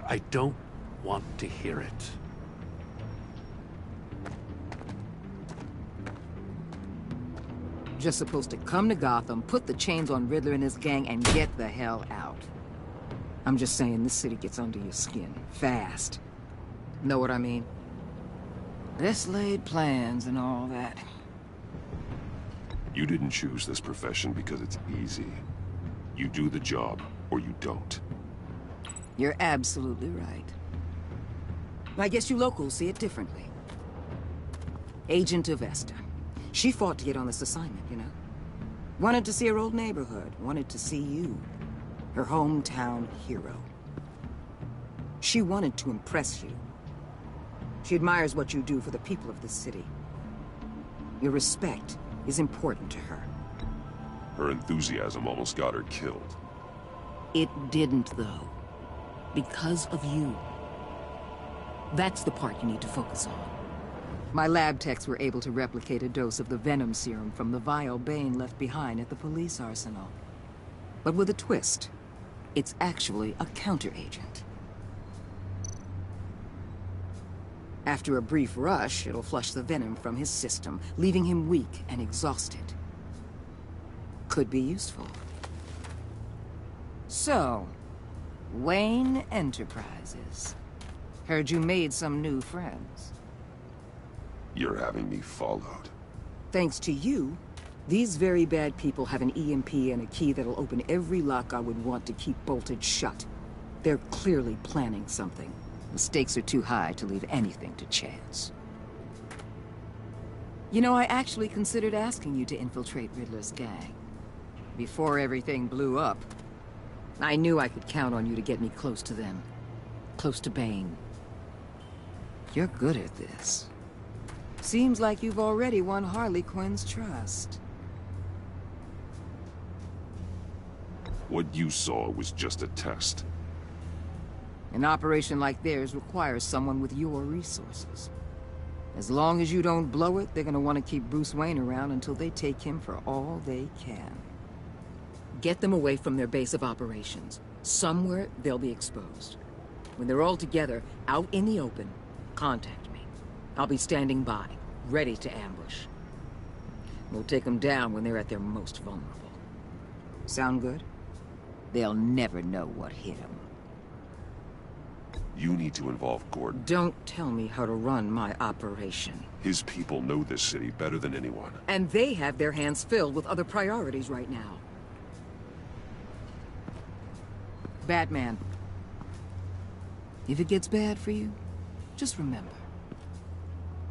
I don't want to hear it. Just supposed to come to Gotham, put the chains on Riddler and his gang, and get the hell out. I'm just saying this city gets under your skin fast. Know what I mean? Let's laid plans and all that. You didn't choose this profession because it's easy. You do the job, or you don't. You're absolutely right. I guess you locals see it differently. Agent Avesta. She fought to get on this assignment, you know? Wanted to see her old neighborhood. Wanted to see you. Her hometown hero. She wanted to impress you. She admires what you do for the people of this city. Your respect is important to her. Her enthusiasm almost got her killed. It didn't, though. Because of you. That's the part you need to focus on. My lab techs were able to replicate a dose of the venom serum from the vial Bane left behind at the police arsenal. But with a twist. It's actually a counter-agent. After a brief rush, it'll flush the venom from his system, leaving him weak and exhausted. Could be useful. So, Wayne Enterprises. Heard you made some new friends. You're having me followed. Thanks to you, these very bad people have an EMP and a key that'll open every lock I would want to keep bolted shut. They're clearly planning something. The stakes are too high to leave anything to chance. You know, I actually considered asking you to infiltrate Riddler's gang. Before everything blew up, I knew I could count on you to get me close to them. Close to Bane. You're good at this. Seems like you've already won Harley Quinn's trust. What you saw was just a test. An operation like theirs requires someone with your resources. As long as you don't blow it, they're gonna want to keep Bruce Wayne around until they take him for all they can. Get them away from their base of operations. Somewhere they'll be exposed. When they're all together, out in the open, contact me. I'll be standing by, ready to ambush. We'll take them down when they're at their most vulnerable. Sound good? They'll never know what hit them. You need to involve Gordon. Don't tell me how to run my operation. His people know this city better than anyone. And they have their hands filled with other priorities right now. Batman. If it gets bad for you, just remember.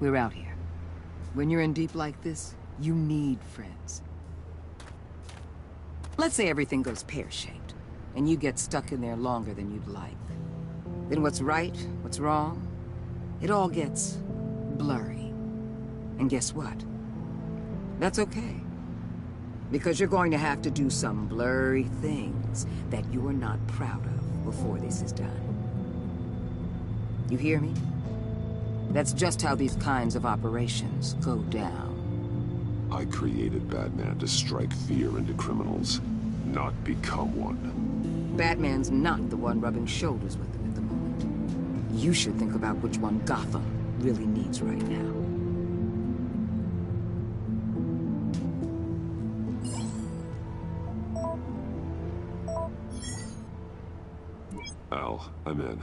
We're out here. When you're in deep like this, you need friends. Let's say everything goes pear-shaped, and you get stuck in there longer than you'd like. Then what's right, what's wrong, it all gets blurry. And guess what? That's okay. Because you're going to have to do some blurry things that you're not proud of before this is done. You hear me? That's just how these kinds of operations go down. I created Batman to strike fear into criminals, not become one. Batman's not the one rubbing shoulders with them at the moment. You should think about which one Gotham really needs right now. Al, I'm in.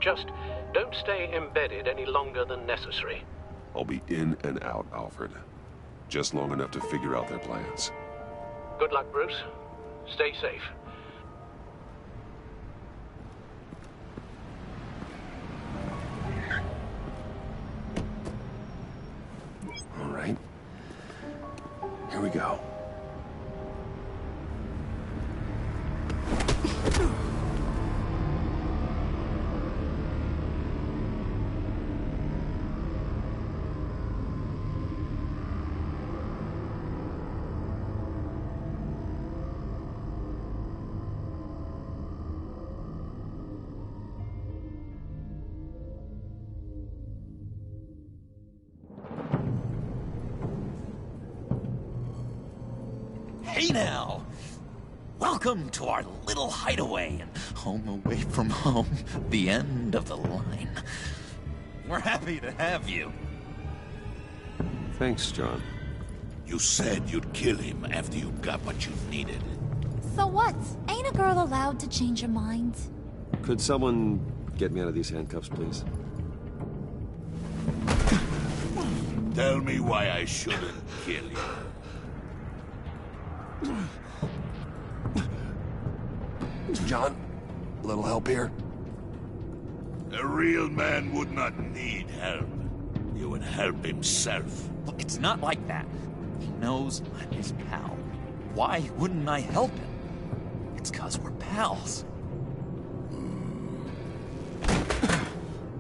Just don't stay embedded any longer than necessary. I'll be in and out, Alfred. Just long enough to figure out their plans. Good luck, Bruce. Stay safe. All right. Here we go. Hey now! Welcome to our little hideaway and home away from home, the end of the line. We're happy to have you. Thanks, John. You said you'd kill him after you got what you needed. So what? Ain't a girl allowed to change her mind? Could someone get me out of these handcuffs, please? Tell me why I shouldn't kill you. John, a little help here? A real man would not need help. He would help himself. Look, it's not like that. He knows I'm his pal. Why wouldn't I help him? It's 'cause we're pals.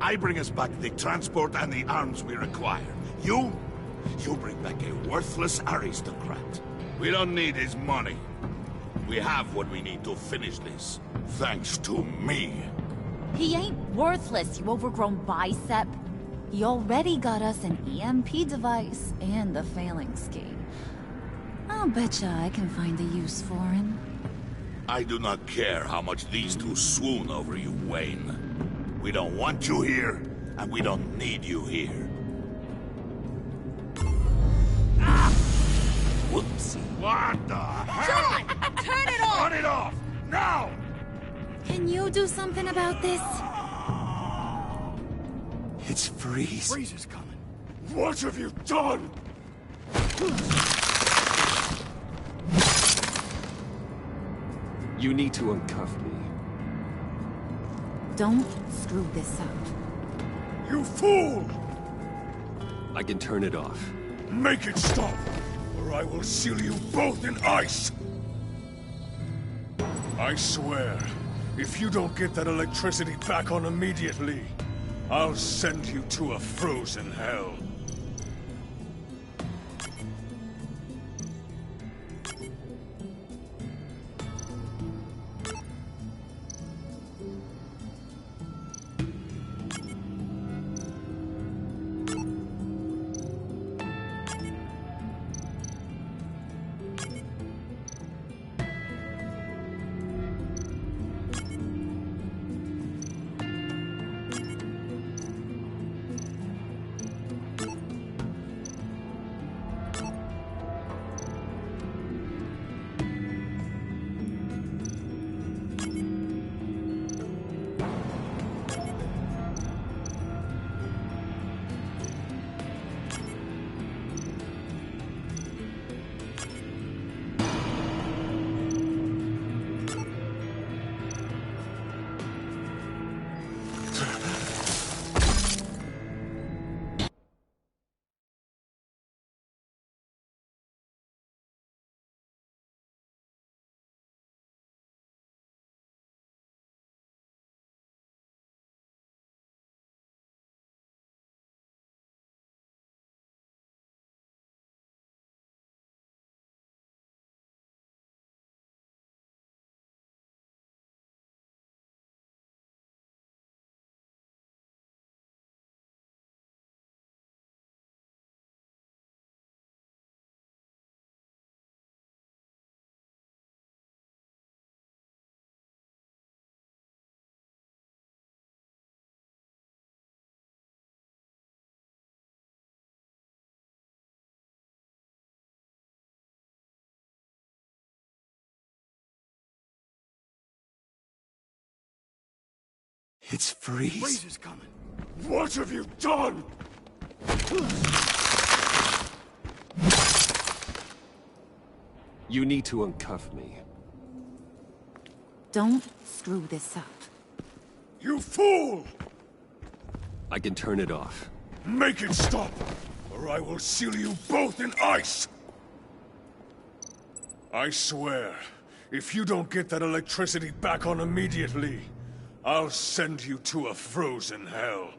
I bring us back the transport and the arms we require. You bring back a worthless aristocrat. We don't need his money. We have what we need to finish this, thanks to me. He ain't worthless, you overgrown bicep. He already got us an EMP device and the phalanx key. I'll betcha I can find a use for him. I do not care how much these two swoon over you, Wayne. We don't want you here, and we don't need you here. Whoopsie. What the hell? John! Turn it off! Turn it off! Now! Can you do something about this? It's Freeze. Freeze is coming. What have you done? You need to uncuff me. Don't screw this up. You fool! I can turn it off. Make it stop, or I will seal you both in ice! I swear, if you don't get that electricity back on immediately, I'll send you to a frozen hell. It's Freeze. Freeze is coming. What have you done? You need to uncuff me. Don't screw this up. You fool! I can turn it off. Make it stop, or I will seal you both in ice! I swear, if you don't get that electricity back on immediately, I'll send you to a frozen hell.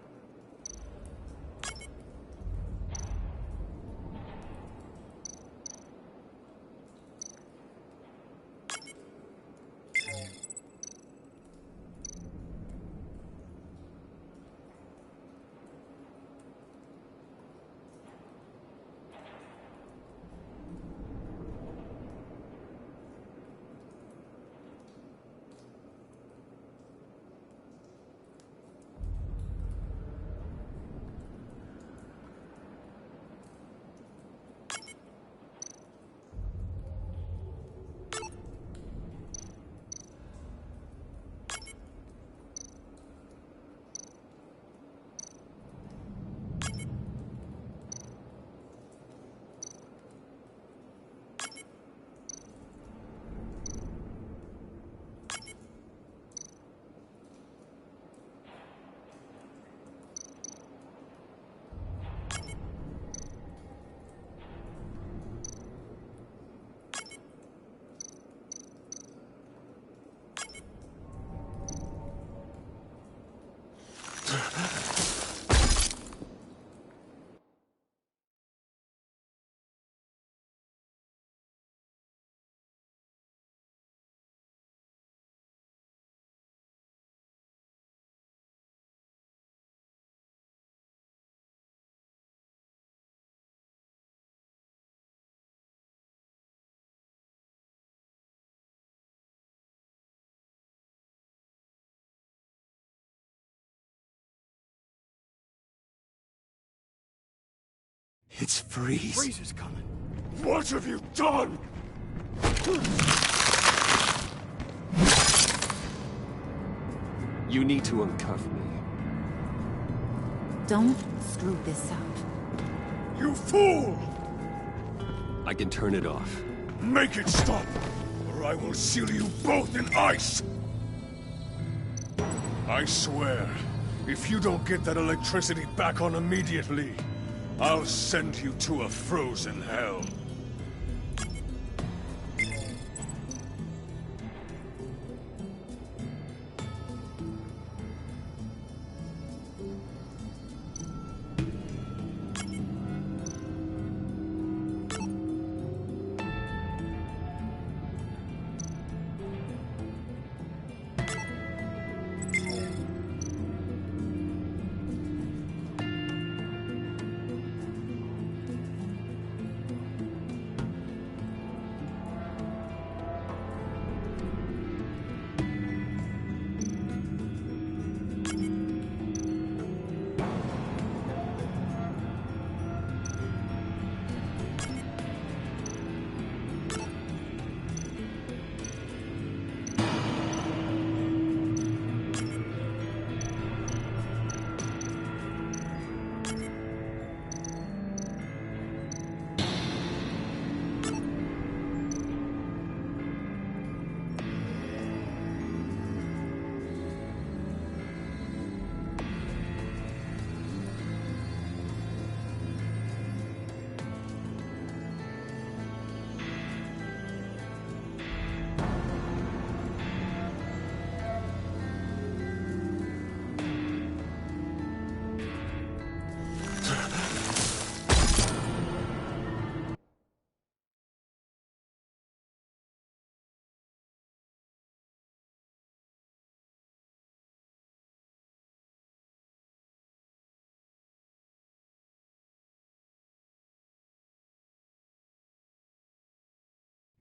It's Freeze. Freeze is coming. What have you done? You need to uncuff me. Don't screw this up. You fool! I can turn it off. Make it stop, or I will seal you both in ice! I swear, if you don't get that electricity back on immediately, I'll send you to a frozen hell.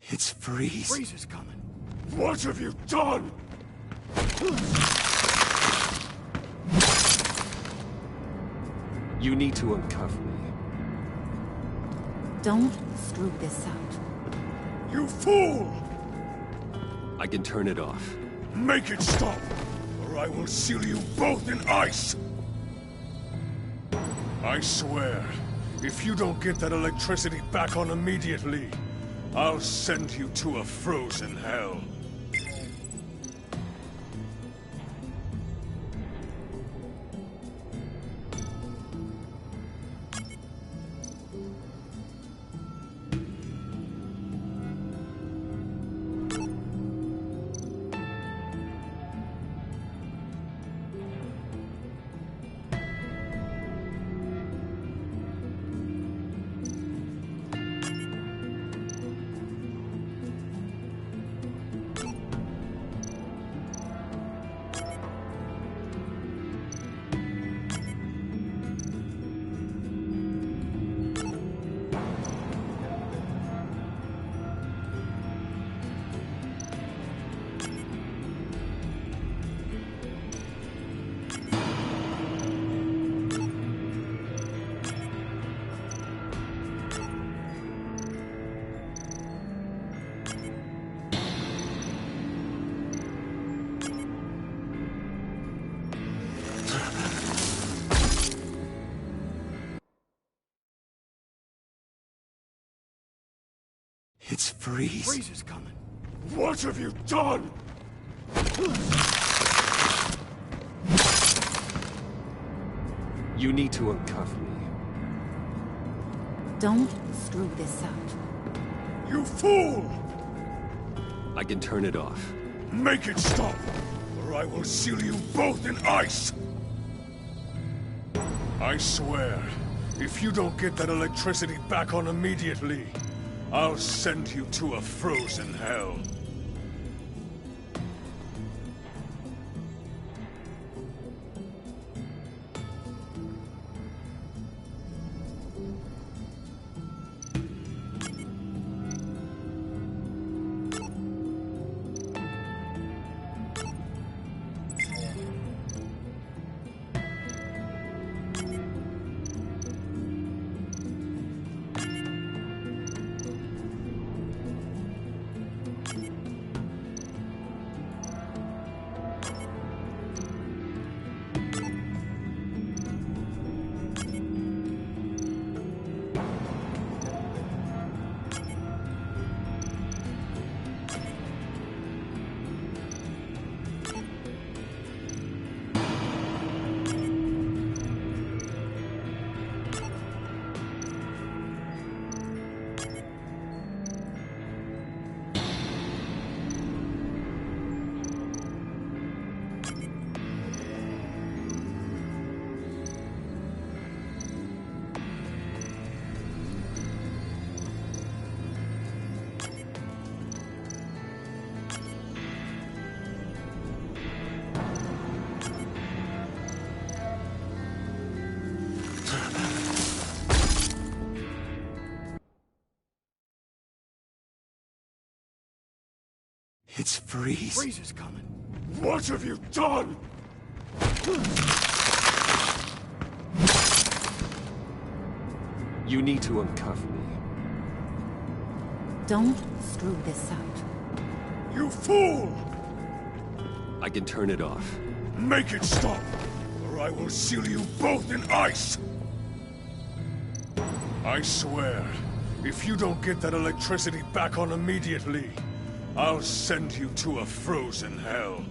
It's Freeze. Freeze is coming. What have you done? You need to uncuff me. Don't screw this up. You fool! I can turn it off. Make it stop, or I will seal you both in ice! I swear, if you don't get that electricity back on immediately, I'll send you to a frozen hell. It's Freeze. Freeze is coming. What have you done? You need to uncuff me. Don't screw this up. You fool! I can turn it off. Make it stop, or I will seal you both in ice! I swear, if you don't get that electricity back on immediately, I'll send you to a frozen hell. It's Freeze. Freeze is coming. What have you done? You need to uncuff me. Don't screw this up. You fool! I can turn it off. Make it stop, or I will seal you both in ice! I swear, if you don't get that electricity back on immediately, I'll send you to a frozen hell.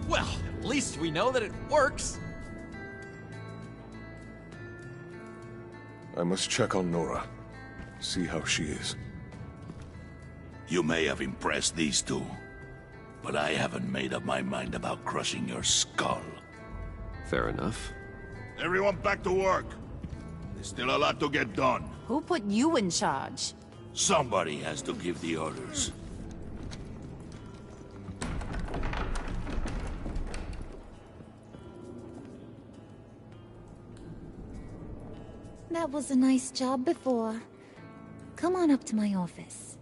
Well, at least we know that it works. I must check on Nora. See how she is. You may have impressed these two, but I haven't made up my mind about crushing your skull. Fair enough. Everyone back to work. There's still a lot to get done. Who put you in charge? Somebody has to give the orders. That was a nice job before. Come on up to my office.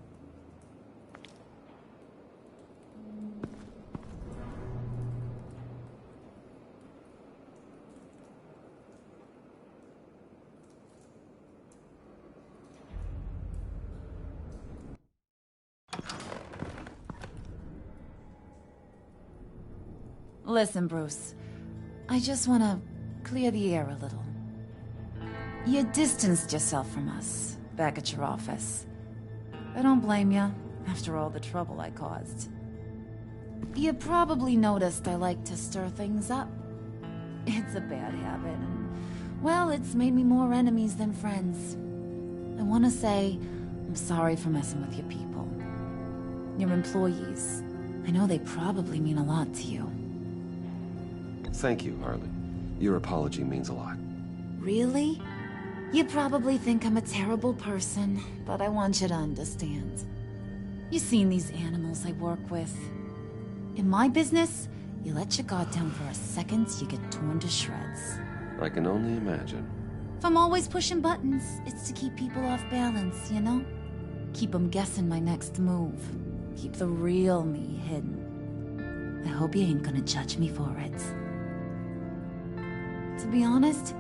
Listen, Bruce. I just want to clear the air a little. You distanced yourself from us, back at your office. I don't blame you, after all the trouble I caused. You probably noticed I like to stir things up. It's a bad habit, and, well, it's made me more enemies than friends. I want to say I'm sorry for messing with your people. Your employees. I know they probably mean a lot to you. Thank you, Harley. Your apology means a lot. Really? You probably think I'm a terrible person, but I want you to understand. You've seen these animals I work with. In my business, you let your guard down for a second, you get torn to shreds. I can only imagine. If I'm always pushing buttons, it's to keep people off balance, you know? Keep them guessing my next move. Keep the real me hidden. I hope you ain't gonna judge me for it. To be honest,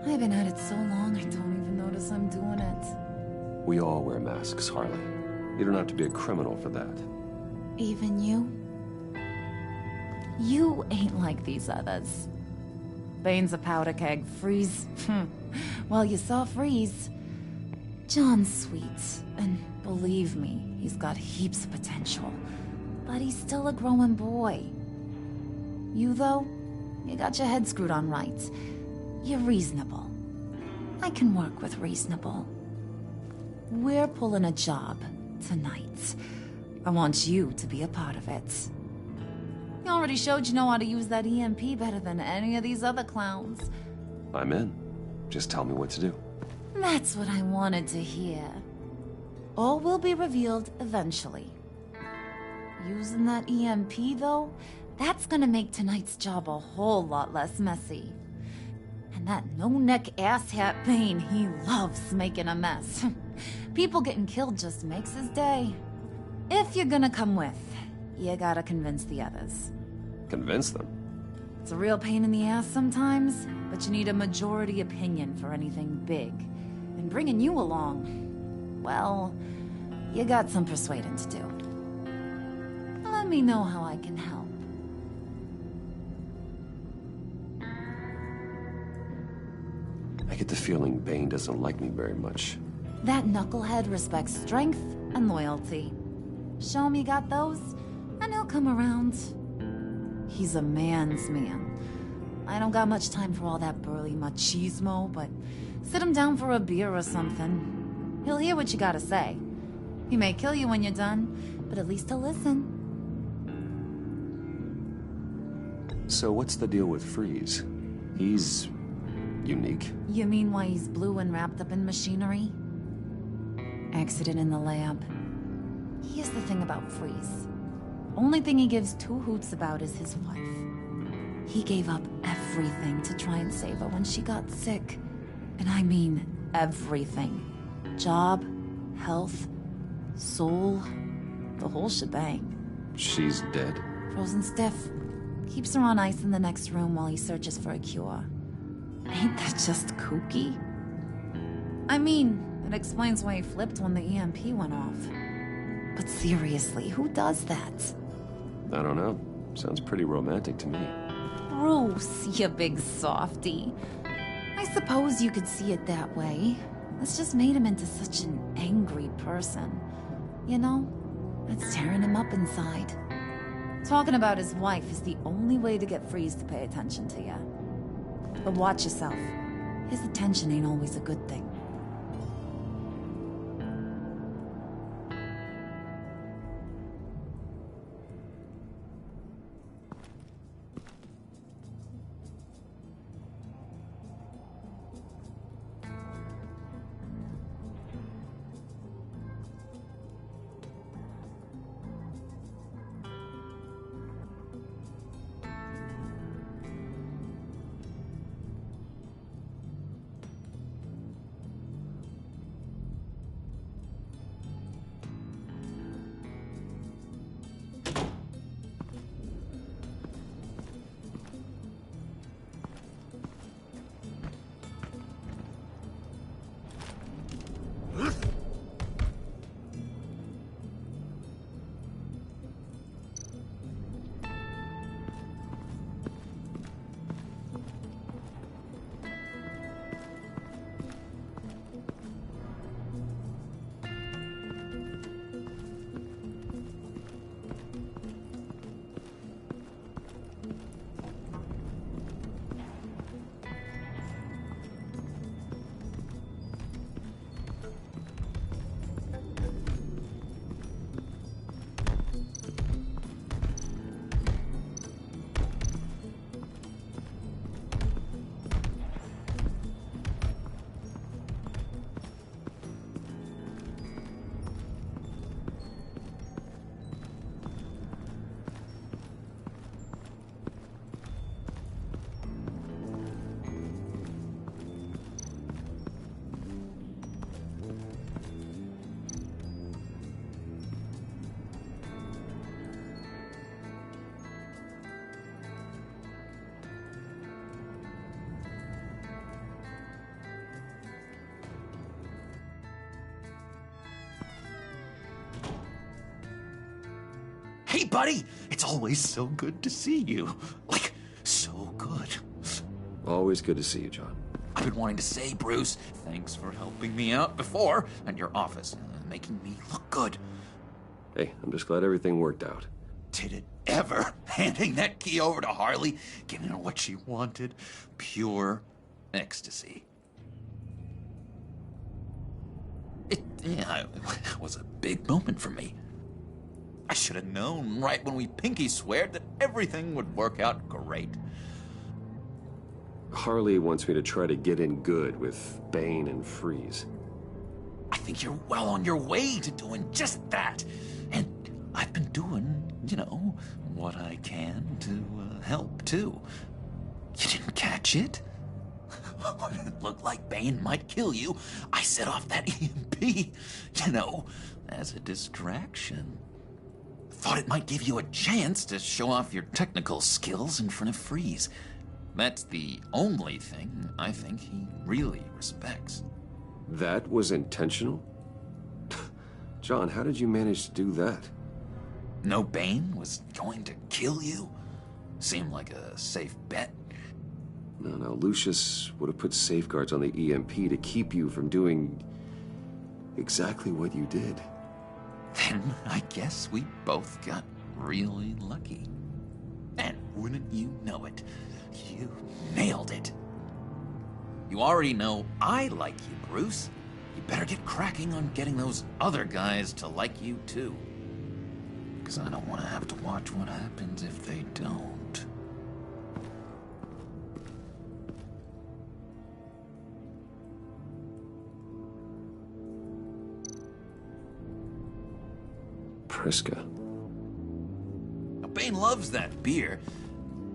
I've been at it so long I don't even notice I'm doing it. We all wear masks, Harley. You don't have to be a criminal for that. Even you? You ain't like these others. Bane's a powder keg. Freeze. Well, you saw Freeze. John's sweet, and believe me, he's got heaps of potential. But he's still a growing boy. You, though, you got your head screwed on right. You're reasonable. I can work with reasonable. We're pulling a job tonight. I want you to be a part of it. You already showed you know how to use that EMP better than any of these other clowns. I'm in. Just tell me what to do. That's what I wanted to hear. All will be revealed eventually. Using that EMP, though, that's gonna make tonight's job a whole lot less messy. And that no-neck asshat Bane, he loves making a mess. People getting killed just makes his day. If you're gonna come with, you gotta convince the others. Convince them? It's a real pain in the ass sometimes, but you need a majority opinion for anything big. And bringing you along, well, you got some persuading to do. Let me know how I can help. I get the feeling Bane doesn't like me very much. That knucklehead respects strength and loyalty. Show him you got those, and he'll come around. He's a man's man. I don't got much time for all that burly machismo, but sit him down for a beer or something. He'll hear what you gotta say. He may kill you when you're done, but at least he'll listen. So what's the deal with Freeze? He's unique. You mean why he's blue and wrapped up in machinery? Accident in the lab. Here's the thing about Freeze. Only thing he gives two hoots about is his wife. He gave up everything to try and save her when she got sick. And I mean everything. Job, health, soul, the whole shebang. She's dead? Frozen stiff. Keeps her on ice in the next room while he searches for a cure. Ain't that just kooky? I mean, it explains why he flipped when the EMP went off. But seriously, who does that? I don't know. Sounds pretty romantic to me. Bruce, you big softy. I suppose you could see it that way. It's just made him into such an angry person. You know, it's tearing him up inside. Talking about his wife is the only way to get Freeze to pay attention to you. But watch yourself. His attention ain't always a good thing. Hey, buddy! It's always so good to see you. Like, so good. Always good to see you, John. I've been wanting to say, Bruce, thanks for helping me out before at your office, making me look good. Hey, I'm just glad everything worked out. Did it ever? Handing that key over to Harley, giving her what she wanted. Pure ecstasy. It was a big moment for me. I should have known right when we pinky sweared that everything would work out great. Harley wants me to try to get in good with Bane and Freeze. I think you're well on your way to doing just that. And I've been doing, you know, what I can to help, too. You didn't catch it? When it looked like Bane might kill you, I set off that EMP, you know, as a distraction. thought it might give you a chance to show off your technical skills in front of Freeze. That's the only thing I think he really respects. That was intentional? John, how did you manage to do that? No Bane was going to kill you? Seemed like a safe bet. No, Lucius would have put safeguards on the EMP to keep you from doing exactly what you did. Then I guess we both got really lucky. And wouldn't you know it, you nailed it. You already know I like you, Bruce. You better get cracking on getting those other guys to like you too. Because I don't want to have to watch what happens if they don't. Priska. Bane loves that beer.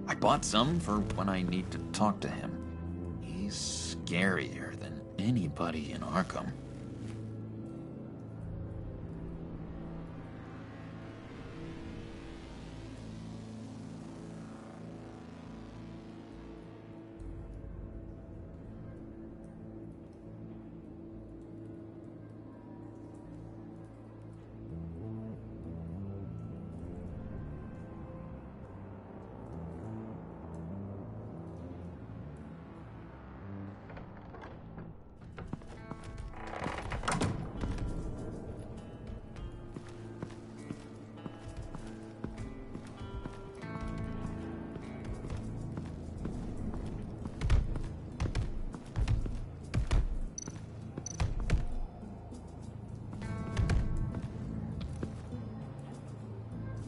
I bought some for when I need to talk to him. He's scarier than anybody in Arkham.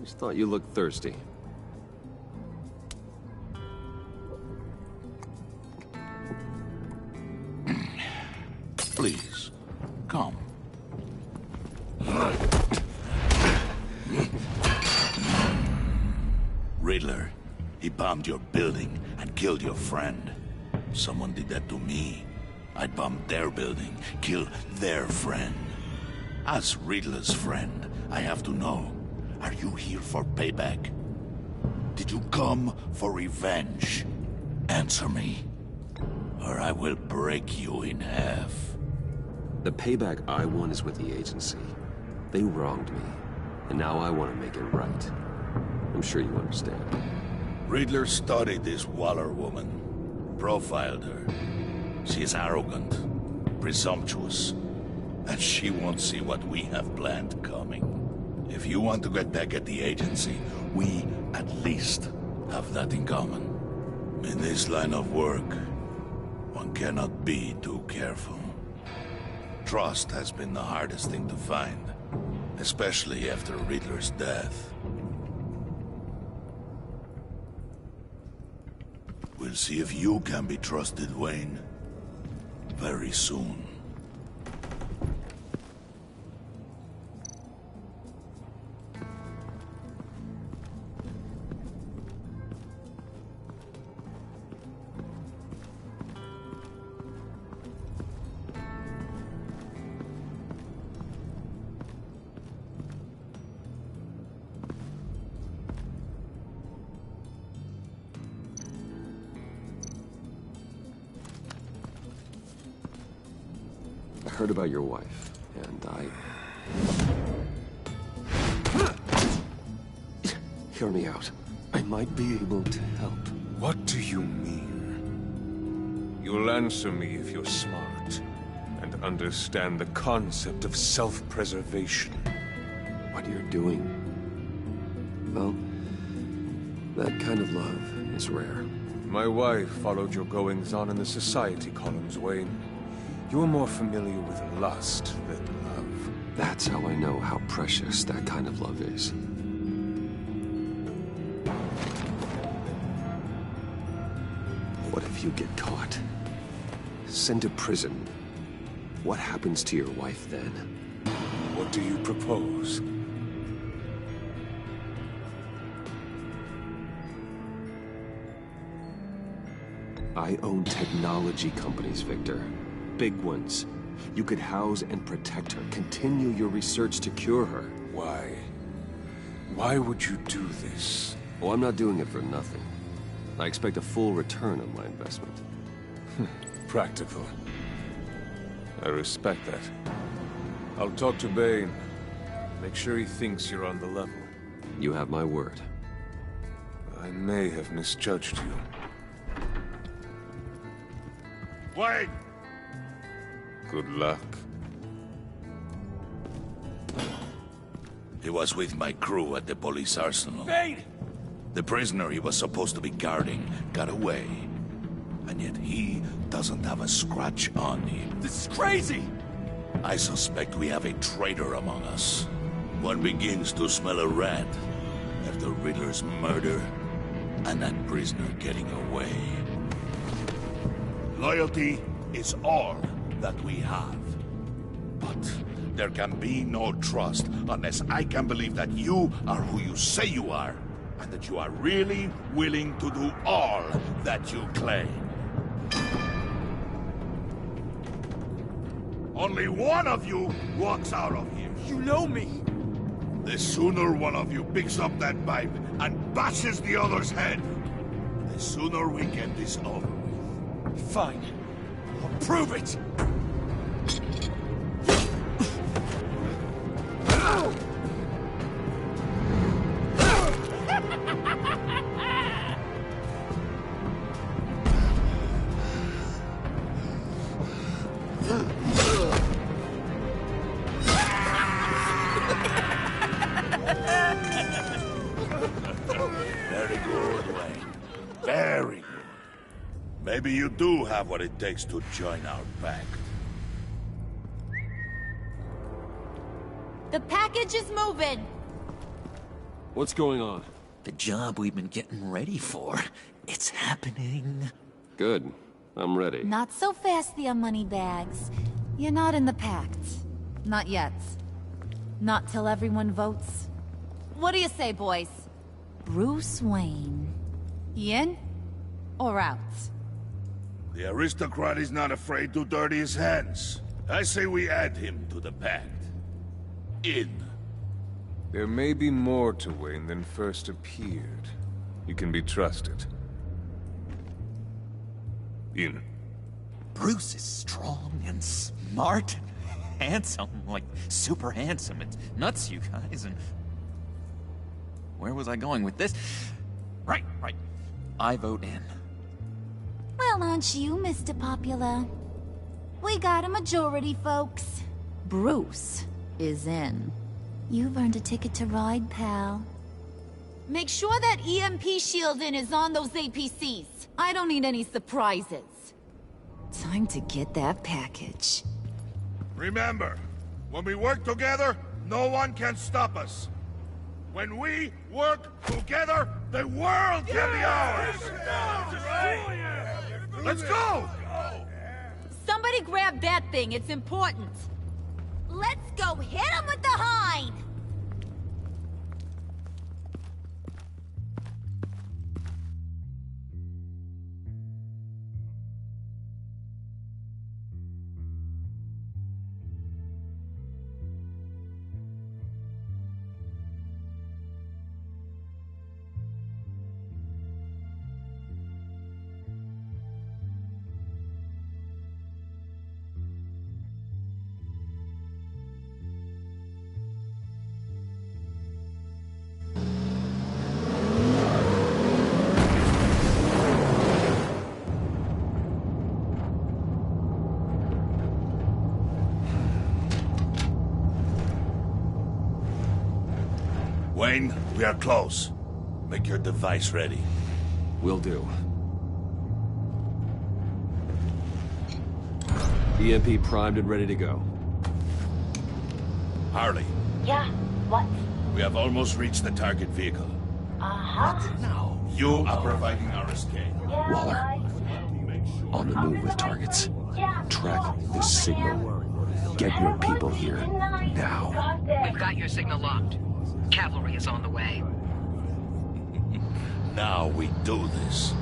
Just thought you looked thirsty. Please, come. Riddler, he bombed your building and killed your friend. Someone did that to me. I'd bomb their building, kill their friend. As Riddler's friend, I have to know, are you here for payback? Did you come for revenge? Answer me, or I will break you in half. The payback I want is with the agency. They wronged me, and now I want to make it right. I'm sure you understand. Riddler studied this Waller woman, profiled her. She is arrogant, presumptuous, and she won't see what we have planned coming. If you want to get back at the agency, we at least have that in common. In this line of work, one cannot be too careful. Trust has been the hardest thing to find, especially after Riddler's death. We'll see if you can be trusted, Wayne. Very soon. I heard about your wife, and Hear me out. I might be able to help. What do you mean? You'll answer me if you're smart, and understand the concept of self-preservation. What you're doing. Well, that kind of love is rare. My wife followed your goings-on in the society columns, Wayne. You are more familiar with lust than love. That's how I know how precious that kind of love is. What if you get caught? Sent to prison? What happens to your wife then? What do you propose? I own technology companies, Victor. Big ones. You could house and protect her. Continue your research to cure her. Why? Why would you do this? Oh, I'm not doing it for nothing. I expect a full return on my investment. Practical. I respect that. I'll talk to Bane. Make sure he thinks you're on the level. You have my word. I may have misjudged you. Wait! Good luck. He was with my crew at the police arsenal. Bane! The prisoner he was supposed to be guarding got away. And yet he doesn't have a scratch on him. This is crazy! I suspect we have a traitor among us. One begins to smell a rat after Riddler's murder and that prisoner getting away. Loyalty is all that we have. But there can be no trust unless I can believe that you are who you say you are, and that you are really willing to do all that you claim. Only one of you walks out of here. You know me! The sooner one of you picks up that pipe and bashes the other's head, the sooner we get this over with. Fine. I'll prove it! Very good, Wayne. Very good. Maybe you do have what it takes to join our pact. The package is moving. What's going on? The job we've been getting ready for. It's happening. Good. I'm ready. Not so fast, the moneybags. You're not in the pact. Not yet. Not till everyone votes. What do you say, boys? Bruce Wayne. In or out? The aristocrat is not afraid to dirty his hands. I say we add him to the pact. In. There may be more to Wayne than first appeared. You can be trusted. In. Bruce is strong and smart and handsome, like super handsome. It's nuts, you guys, and... Where was I going with this? Right. I vote in. Well, aren't you, Mr. Popular? We got a majority, folks. Bruce is in. You've earned a ticket to ride, pal. Make sure that EMP shielding is on those APCs. I don't need any surprises. Time to get that package. Remember, when we work together, no one can stop us. When we work together, the world can be ours! Let's go! Somebody grab that thing, it's important. Let's go hit him with the hind! Wayne, we are close. Make your device ready. Will do. EMP primed and ready to go. Harley. Yeah, what? We have almost reached the target vehicle. Uh-huh. Now, you are providing our escape. Yeah, Waller. On the move with targets. Track this signal. Get your people here. Now. We've got your signal locked. Cavalry is on the way. Now we do this.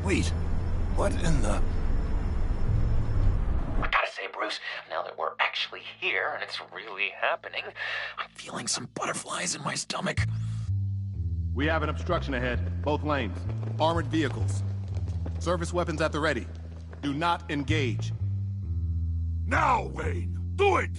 Wait, what? it's really happening. I'm feeling some butterflies in my stomach. We have an obstruction ahead, both lanes. Armored vehicles. Service weapons at the ready. Do not engage. Now, Wayne! Do it!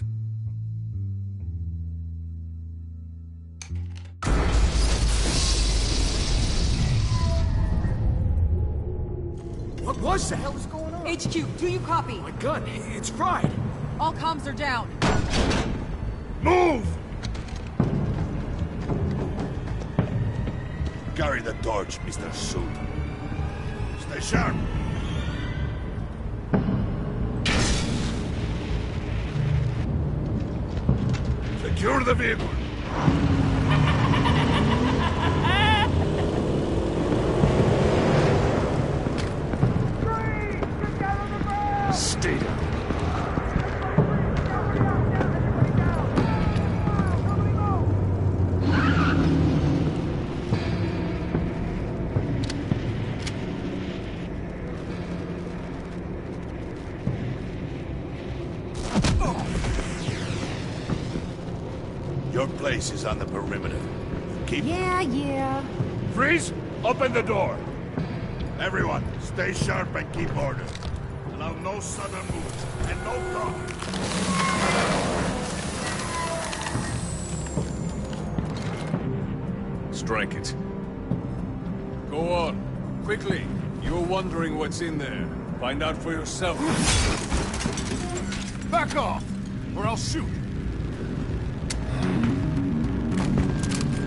What the hell is going on? HQ, do you copy? My gun, it's fried. All comms are down. Move! Carry the torch, Mr. Suit. Stay sharp. Secure the vehicle. Stay down. Your place is on the perimeter. Keep... Yeah. Freeze! Open the door! Everyone, stay sharp and keep order. Allow no sudden moves, and no talk. Strike it. Go on. Quickly. You're wondering what's in there. Find out for yourself. Back off, or I'll shoot.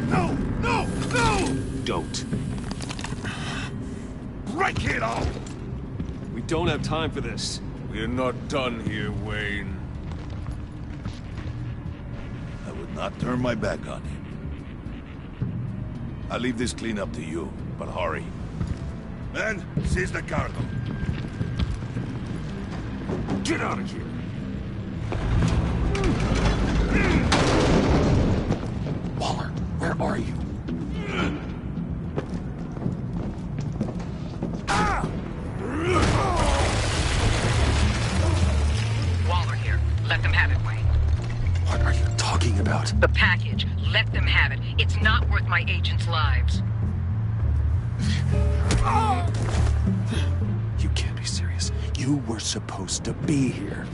No! Don't. Break it off! We don't have time for this. We're not done here, Wayne. I would not turn my back on him. I'll leave this clean up to you, but hurry. Men, seize the cargo. Get out of here! Waller, where are you? Waller here. Let them have it, Wayne. What are you talking about? The package. Let them have it. It's not worth my agents' lives. You can't be serious. You were supposed to be here.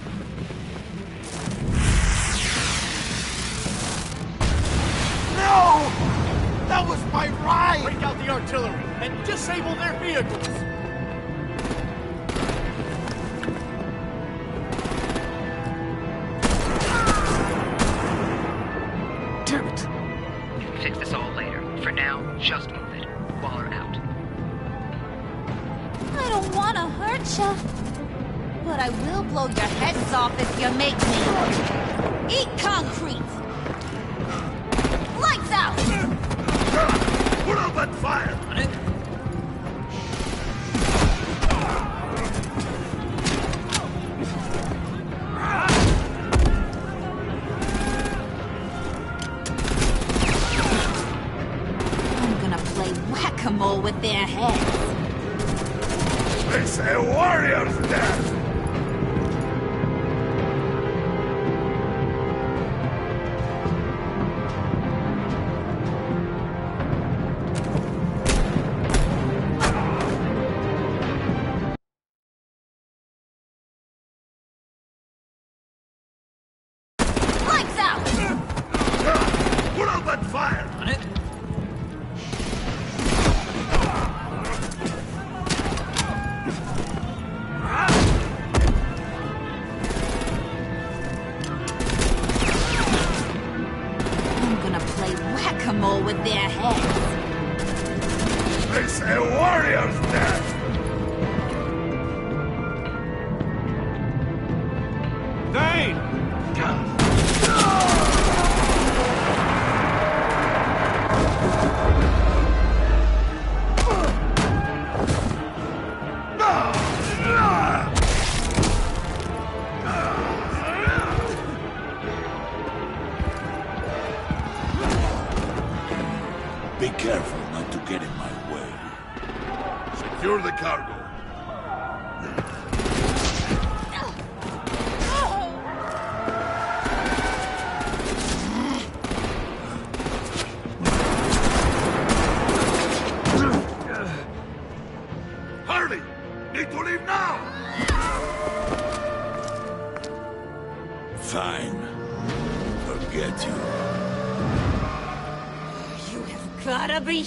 No! That was my ride! Break out the artillery and disable their vehicles! Damn it! We can fix this all later. For now, just move it. Waller out. I don't want to hurt you, but I will blow your heads off if you make me. Eat concrete! Lights out! Put up that fire! On it. I'm gonna play whack-a-mole with their heads. It's a warrior's death! Lights out! Put up that fire! On it. I'm gonna play whack-a-mole with their heads. It's a warrior's death! Dane! Be careful not to get in my way. Secure the cargo. time. Forget you. You have gotta be...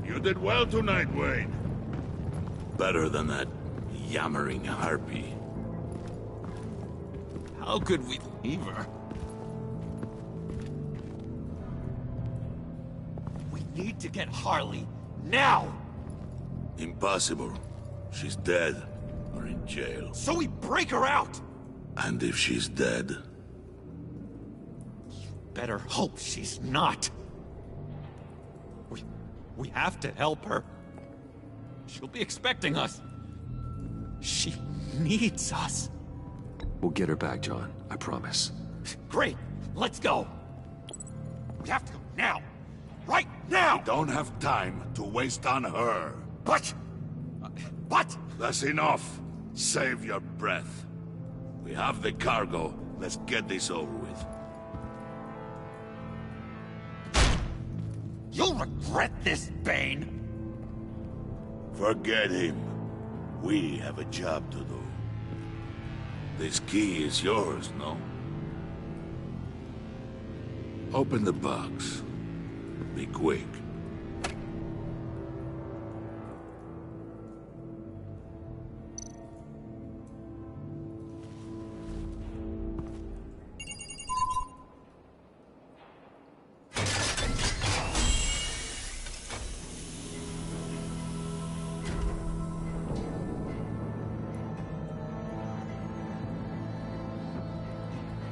You did well tonight, Wayne. Better than that yammering harpy. How could we leave her? We need to get Harley now! Impossible. She's dead or in jail. So we break her out! And if she's dead? Better hope she's not. We have to help her. She'll be expecting us. She needs us. We'll get her back, John. I promise. Great. Let's go. We have to go now. Right now! We don't have time to waste on her. But... That's enough. Save your breath. We have the cargo. Let's get this over with. You'll regret this, Bane! Forget him. We have a job to do. This key is yours, no? Open the box. Be quick.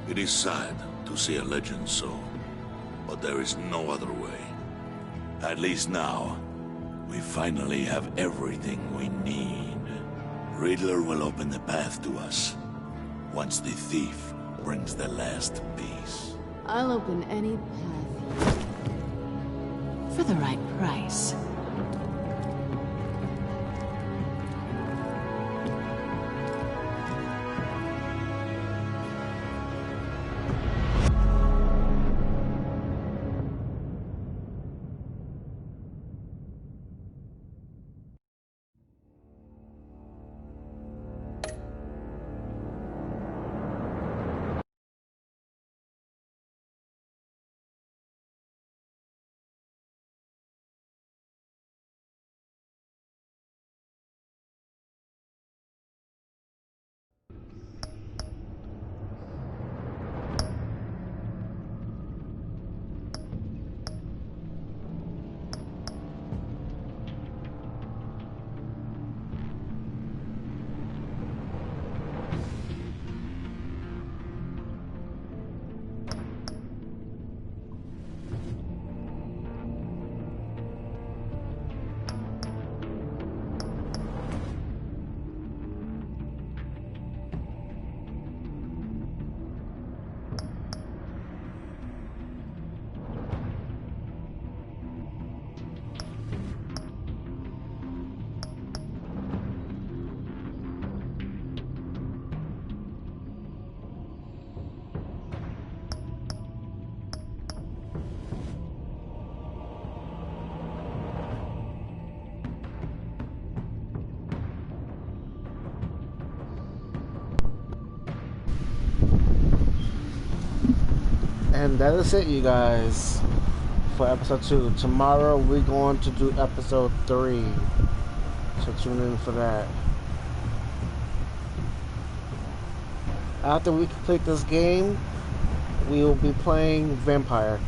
It is sad to see a legend so, but there is no other way. At least now, we finally have everything we need. Riddler will open the path to us, once the thief brings the last piece. I'll open any path for the right price. And that is it, you guys, for episode 2. Tomorrow we're going to do episode 3. So tune in for that. After we complete this game, we will be playing Vampire.